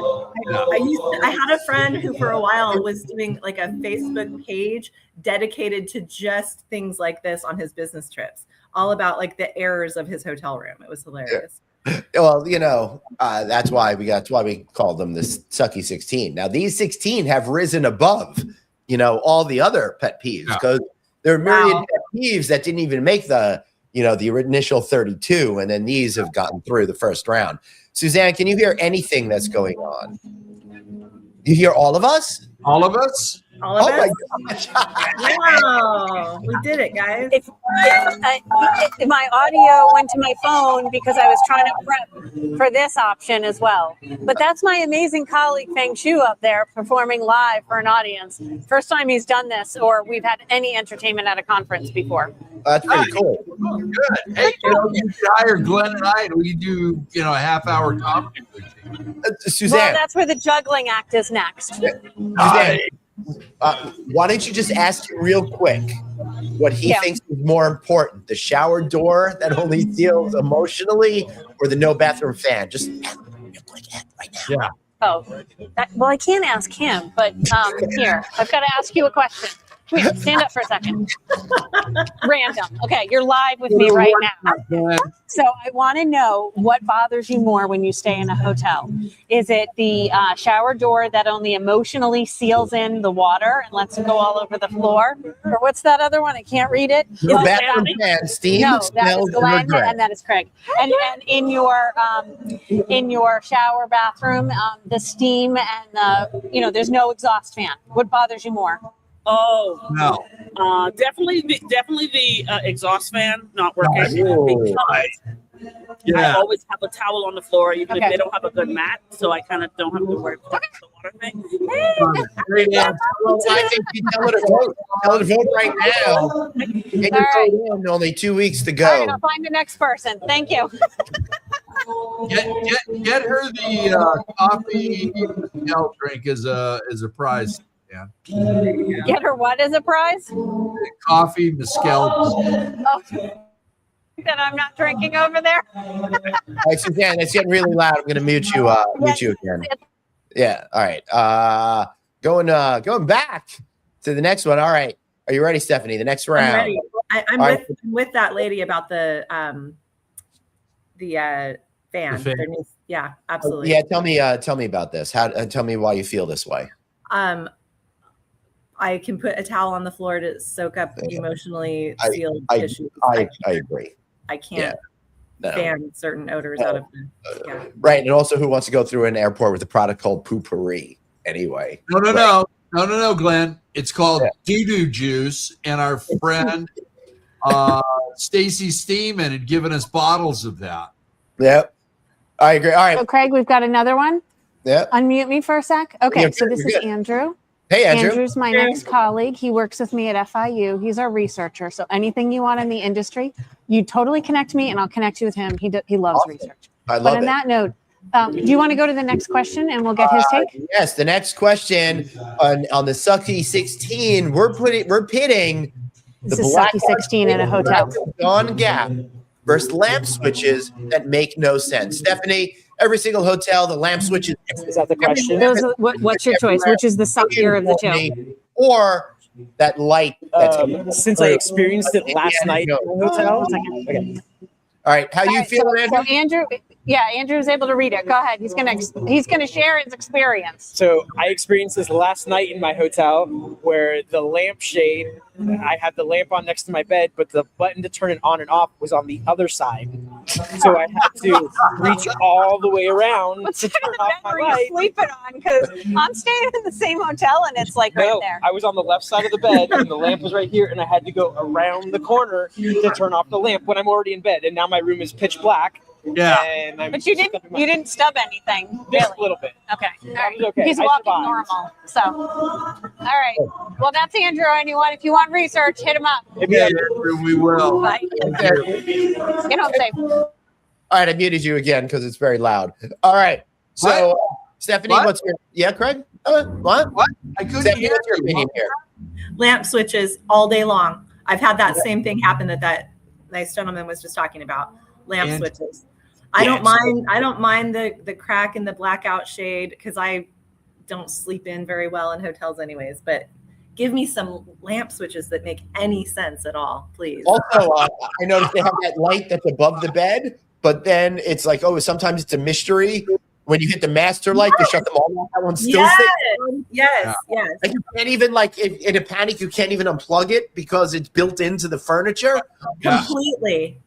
I had a friend who for a while was doing like a Facebook page dedicated to just things like this on his business trips, all about like the errors of his hotel room. It was hilarious. Yeah. Well, you know, that's why we called them the Sucky 16. Now, these 16 have risen above, you know, all the other pet peeves, because there are myriad pet peeves that didn't even make the initial 32, and then these have gotten through the first round. Suzanne, can you hear anything that's going on? You hear all of us? All of us? All of us? My gosh. Wow, we did it, guys. My audio went to my phone because I was trying to prep for this option as well. But that's my amazing colleague Feng Shu up there performing live for an audience. First time he's done this, or we've had any entertainment at a conference before. That's pretty cool. Oh, good. Hey, you should hire Glenn and I, and we do, a half-hour comedy. Suzanne. Well, that's where the juggling act is next. Suzanne, why don't you just ask him real quick what he thinks is more important, the shower door that only seals emotionally, or the no bathroom fan? Just ask him real quick right now. Yeah. Oh, well, I can't ask him, but here, I've got to ask you a question. Come here, stand up for a second. Random. Okay, you're live with me right now. So I want to know what bothers you more when you stay in a hotel. Is it the shower door that only emotionally seals in the water and lets it go all over the floor? Or what's that other one? I can't read it. No bathroom fan, steam, no, that smells, is Glenn, and that is Craig. And in your shower bathroom, the steam and there's no exhaust fan. What bothers you more? Oh no, definitely the exhaust fan not working. I always have a towel on the floor, even if they don't have a good mat, so I kind of don't have to worry about the water thing. Well, I think you tell her to vote. Tell her to vote right now. Get your vote in. Only 2 weeks to go. All right, I'll find the next person. Thank you. Get her the coffee mezcal drink as a prize. Yeah. Get her what as a prize? Coffee mezcal. Oh, that I'm not drinking over there. All right, Suzanne, it's getting really loud. I'm going to mute you. Mute you again. Yeah. All right. Going back to the next one. All right. Are you ready, Stephanie? The next round. I'm ready. I'm with that lady about the fan. Yeah, absolutely. Yeah. Tell me about this. Tell me why you feel this way. I can put a towel on the floor to soak up emotionally sealed tissues. I agree. I can't fan certain odors out of it. Right. And also, who wants to go through an airport with a product called Poopery anyway? No, Glenn. It's called doo-doo juice. And our friend Stacy Steeman had given us bottles of that. Yep. I agree. All right. So, Craig, we've got another one. Yeah. Unmute me for a sec. Okay. So this is Andrew. Hey, Andrew. Andrew's my next colleague. He works with me at FIU. He's our researcher. So anything you want in the industry, you totally connect me and I'll connect you with him. He loves research. I love but on that note, do you want to go to the next question and we'll get his take? Yes. The next question on the Sucky 16, we're pitting this is Sucky 16 in a hotel. On Gap versus lamp switches that make no sense. Stephanie, every single hotel, the lamp switches. Is that the question? What's your choice? Which is the suckier of the two? Or that light that's since I experienced it last night in the hotel. Okay. All right. How you feeling, Andrew? So Andrew, Andrew's able to read it. Go ahead. He's gonna share his experience. So I experienced this last night in my hotel where the lampshade, I had the lamp on next to my bed, but the button to turn it on and off was on the other side. So I had to reach all the way around to turn off my light. Sleeping on because I'm staying in the same hotel and it's like right there. I was on the left side of the bed and the lamp was right here, and I had to go around the corner to turn off the lamp when I'm already in bed, and now my room is pitch black. Yeah. And but you didn't stub anything. Just really. a little bit. Okay. Okay. He's walking normal. So all right. Well, that's Andrew. Anyone, if you want research, hit him up. Yeah, Andrew, we will. Bye. Get home safe. All right, I muted you again because it's very loud. All right. So Stephanie, what's your Craig? What? I couldn't Stephanie, hear what's your opinion here? Lamp switches all day long. I've had that same thing happen that nice gentleman was just talking about. Lamp switches. I don't mind the crack in the blackout shade because I don't sleep in very well in hotels anyways, but give me some lamp switches that make any sense at all, please. Also, I noticed they have that light that's above the bed, but then it's like, sometimes it's a mystery. When you hit the master light to shut them all off, that one's still Yes. Like you can't even, in a panic, you can't even unplug it because it's built into the furniture. Completely.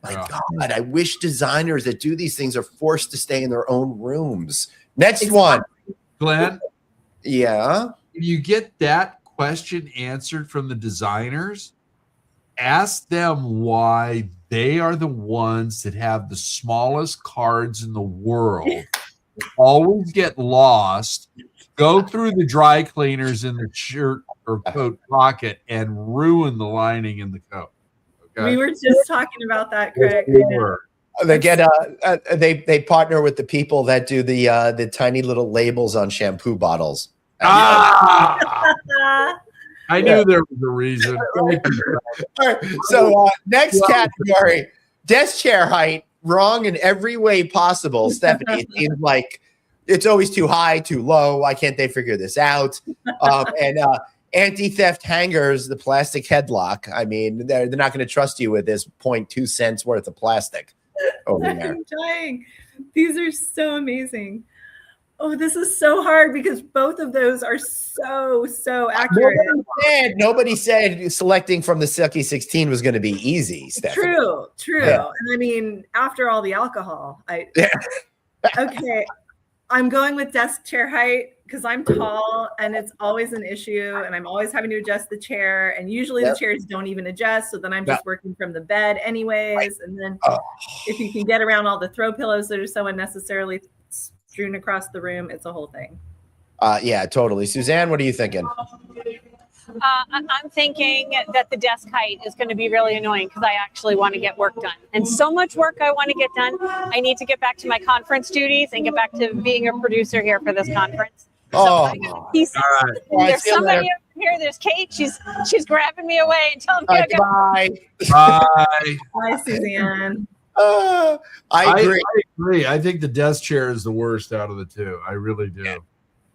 My God, I wish designers that do these things are forced to stay in their own rooms. Next one. Glenn? Yeah? If you get that question answered from the designers, ask them why they are the ones that have the smallest cards in the world, always get lost, go through the dry cleaners in the shirt or coat pocket, and ruin the lining in the coat. Okay? We were just talking about that, Craig. They get they partner with the people that do the tiny little labels on shampoo bottles. I knew there was a reason. All right, so next category, desk chair height, wrong in every way possible. Stephanie, it seems like it's always too high, too low. Why can't they figure this out? And anti-theft hangers, the plastic headlock. I mean, they're not going to trust you with this 0.2 cents worth of plastic over there. I'm dying. These are so amazing. Oh, this is so hard because both of those are so accurate. Nobody said selecting from the Sucky 16 was going to be easy, Stephanie. True. Yeah. And I mean, after all the alcohol, okay, I'm going with desk chair height. because I'm tall and it's always an issue and I'm always having to adjust the chair, and usually the chairs don't even adjust, so then I'm just working from the bed anyways. And then if you can get around all the throw pillows that are so unnecessarily strewn across the room, it's a whole thing. Yeah, totally. Suzanne, what are you thinking? I'm thinking that the desk height is going to be really annoying because I actually want to get work done. And so much work I want to get done. I need to get back to my conference duties and get back to being a producer here for this conference. So pieces. There's somebody over here. There's Kate. She's grabbing me away and telling me to go. Bye, Suzanne. I agree. I agree. I think the desk chair is the worst out of the two. I really do.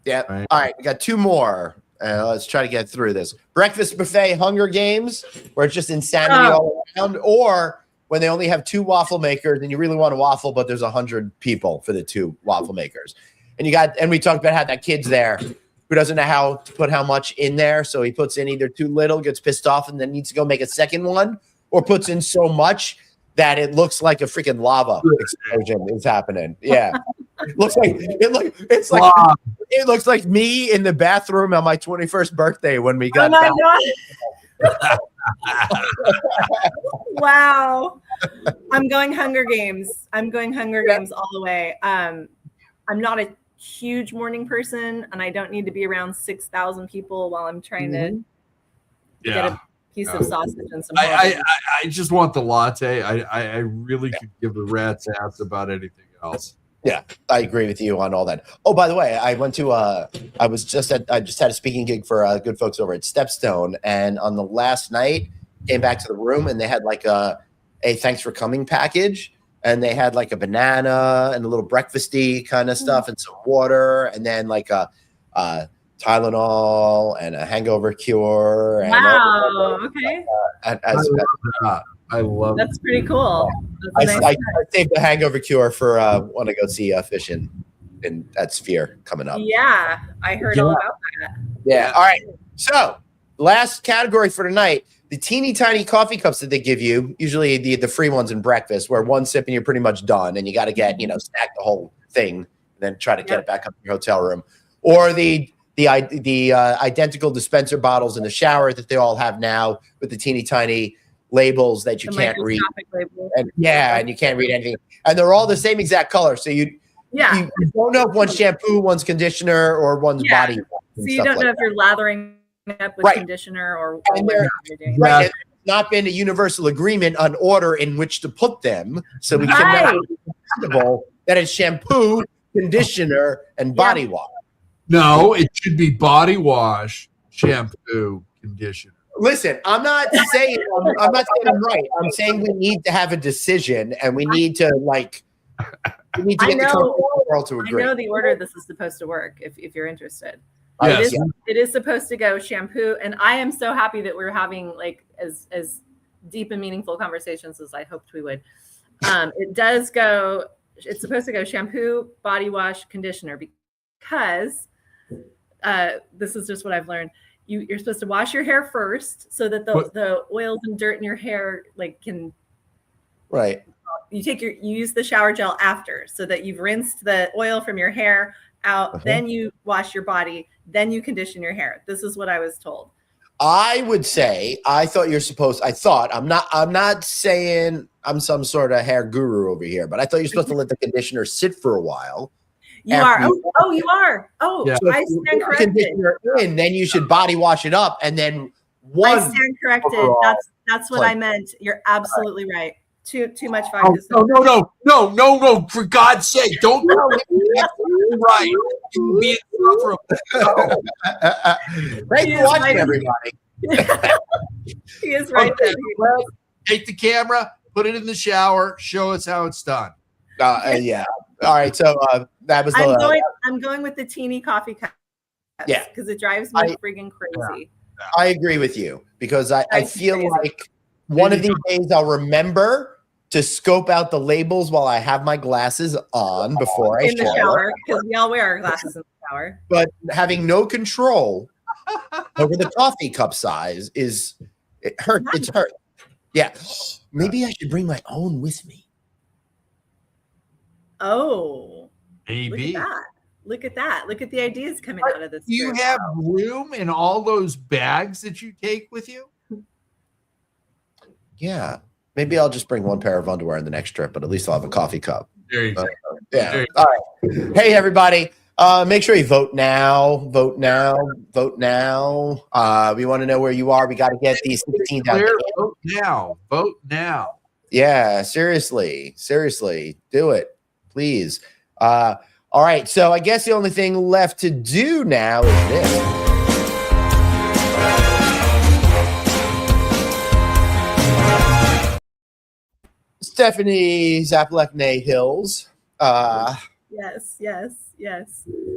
Yeah. Right. All right. We got two more. Let's try to get through this. Breakfast buffet Hunger Games, where it's just insanity all around, or when they only have 2 waffle makers and you really want a waffle, but there's 100 people for the 2 waffle makers. And we talked about how that kid's there who doesn't know how to put how much in there. So he puts in either too little, gets pissed off, and then needs to go make a second one, or puts in so much that it looks like a freaking lava explosion is happening. Yeah. It looks like me in the bathroom on my 21st birthday when we got back. Wow. I'm going Hunger Games. Games all the way. I'm not a huge morning person, and I don't need to be around 6,000 people while I'm trying to get a piece of sausage and some. I just want the latte. I really could give a rat's ass about anything else. Yeah, I agree with you on all that. Oh, by the way, I just had a speaking gig for good folks over at Stepstone, and on the last night, came back to the room and they had like a thanks for coming package, and they had like a banana and a little breakfasty kind of stuff and some water, and then like a Tylenol and a hangover cure. And okay. I love that's pretty cool. That's I saved the hangover cure for want to go see fishing in that Sphere coming up. Yeah, I heard all about that. Yeah. All right. So last category for tonight, the teeny tiny coffee cups that they give you, usually the free ones in breakfast, where one sip and you're pretty much done, and you got to get snack the whole thing, and then try to get it back up in your hotel room, or the identical dispenser bottles in the shower that they all have now with the teeny tiny labels that you can't read, and you can't read anything, and they're all the same exact color, so you don't know if one's shampoo, one's conditioner, or one's body wash. So you don't know if you're lathering up with conditioner or whatever you're doing. Right. It's not been a universal agreement on order in which to put them, so we cannot be comfortable that it's shampoo, conditioner, and body wash. No, it should be body wash, shampoo, conditioner. Listen, I'm not saying I'm right. I'm saying we need to have a decision, and we need to get the world to agree. I know the order this is supposed to work. If you're interested, yes. It is supposed to go shampoo, and I am so happy that we're having as deep and meaningful conversations as I hoped we would. It does go. It's supposed to go shampoo, body wash, conditioner, because this is just what I've learned. You're supposed to wash your hair first, so that the oils and dirt in your hair can. Right. You use the shower gel after, so that you've rinsed the oil from your hair out. Then you wash your body. Then you condition your hair. This is what I was told. I would say I'm not saying I'm some sort of hair guru over here, but I thought you're supposed to let the conditioner sit for a while. You are. You are. Oh, yeah. I stand corrected. And then you should body wash it up, and then I stand corrected. That's what I meant. You're absolutely right. Too much vodka. No! For God's sake, don't tell me that's right. You be insufferable. Thanks for watching, everybody. He is right there. Take the camera, put it in the shower, show us how it's done. Yeah. All right. So that was I'm going with the teeny coffee cups. Yeah. Because it drives me friggin' crazy. I agree with you, because I feel like one of these days I'll remember to scope out the labels while I have my glasses on before I in the shower, because we all wear our glasses in the shower. But having no control over the coffee cup size it hurts. It's hurt. Yeah. Maybe I should bring my own with me. Oh, maybe. Look at Look at that. Look at the ideas coming out of this. Do you have room in all those bags that you take with you? Yeah. Maybe I'll just bring one pair of underwear in the next trip, but at least I'll have a coffee cup. There you go. Yeah. There you go. All right. Hey, everybody. Make sure you vote now. Vote now. Vote now. We want to know where you are. We got to get these 16 down. Vote now. Vote now. Yeah. Seriously. Seriously. Do it. Please. All right. So I guess the only thing left to do now is this. Stephanie Zappalek Hills. Yes.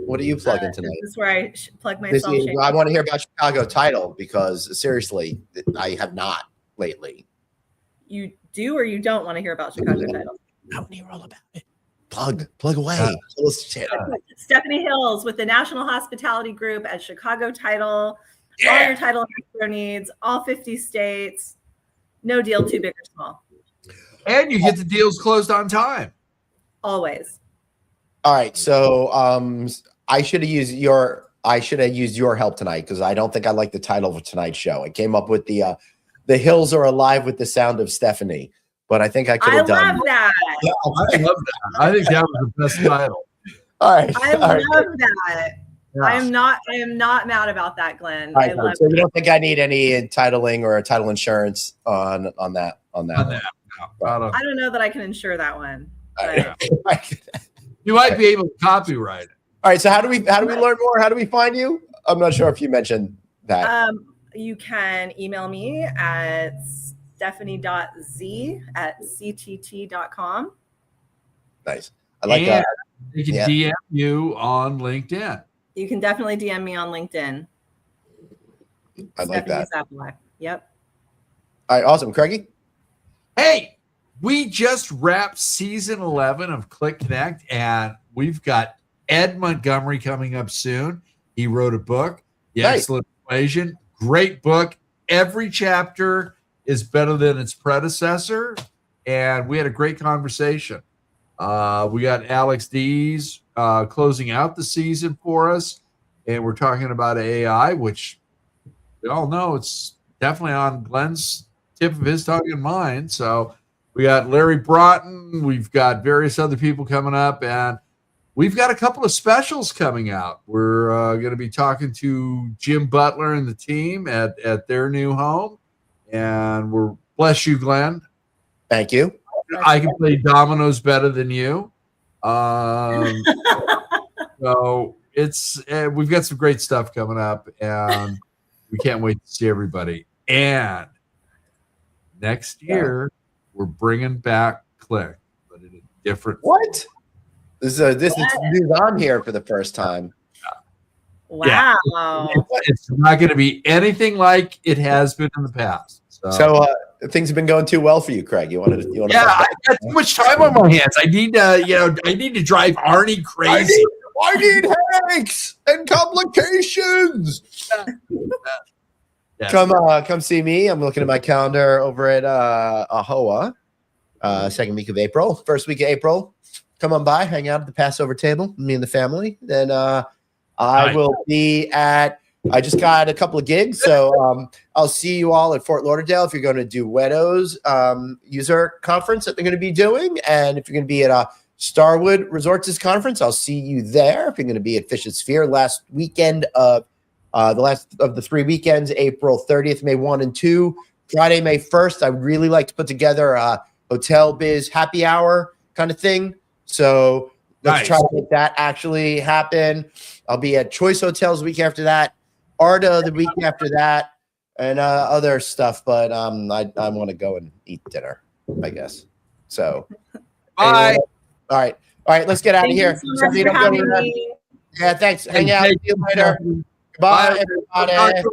What are you plugging tonight? This is where I plug myself. I want to hear about Chicago title because seriously, I have not lately. You do or you don't want to hear about Chicago title? I want to hear all about it. Plug away. Stephanie Hills with the National Hospitality Group at Chicago Title. Yeah. All your title needs, all 50 states. No deal too big or small. And you get the deals closed on time. Always. All right. So I should have used your help tonight because I don't think I like the title of tonight's show. I came up with the Hills Are Alive with the Sound of Stephanie. But I think I could have done. I love that. Yeah, I love that. I think that was the best title. All right. I love that. Yeah. I am not mad about that, Glenn. I love so you don't think I need any titling or title insurance on that? No. I don't know that I can insure that one. You might be able to copyright it. All right. So how do we learn more? How do we find you? I'm not sure if you mentioned that. You can email me at stephanie.z@ctt.com. Nice. I like that. You can DM you on LinkedIn. You can definitely DM me on LinkedIn. I like that. Zappalek. Yep. All right. Awesome. Craigie? Hey, we just wrapped season 11 of Click Connect, and we've got Ed Montgomery coming up soon. He wrote a book, The Excellent Equation. Great book. Every chapter is better than its predecessor, and we had a great conversation. We got Alex Dees closing out the season for us, and we're talking about AI, which we all know it's definitely on Glenn's tip of his tongue and mind. So we got Larry Broughton, we've got various other people coming up, and we've got a couple of specials coming out. We're going to be talking to Jim Butler and the team at their new home. And we're bless you, Glenn. Thank you. I can play dominoes better than you. So it's we've got some great stuff coming up, and we can't wait to see everybody. And next year we're bringing back Click, but in a different. What? This is news on here for the first time. Wow. Yeah. It's not going to be anything like it has been in the past. So things have been going too well for you, Craig. You want to? Yeah, I got too much time on my hands. I need to, I need to drive Arnie crazy. I need headaches and complications. Come see me. I'm looking at my calendar over at AHOA, second week of April, first week of April. Come on by, hang out at the Passover table, me and the family. Then I will be at. I just got a couple of gigs, so I'll see you all at Fort Lauderdale if you're going to do Wedo's user conference that they're going to be doing, and if you're going to be at a Starwood Resorts conference, I'll see you there. If you're going to be at Fish's Sphere last weekend of the last of the 3 weekends, April 30th, May 1 and 2, Friday, May 1st, I would really like to put together a hotel biz happy hour kind of thing. So let's try to make that actually happen. I'll be at Choice Hotels the week after that. Arda the week after that, and other stuff, but I want to go and eat dinner, I guess. So, bye. All right, let's get out of here. So yeah, thanks. Hang out. See you later. Bye, everybody.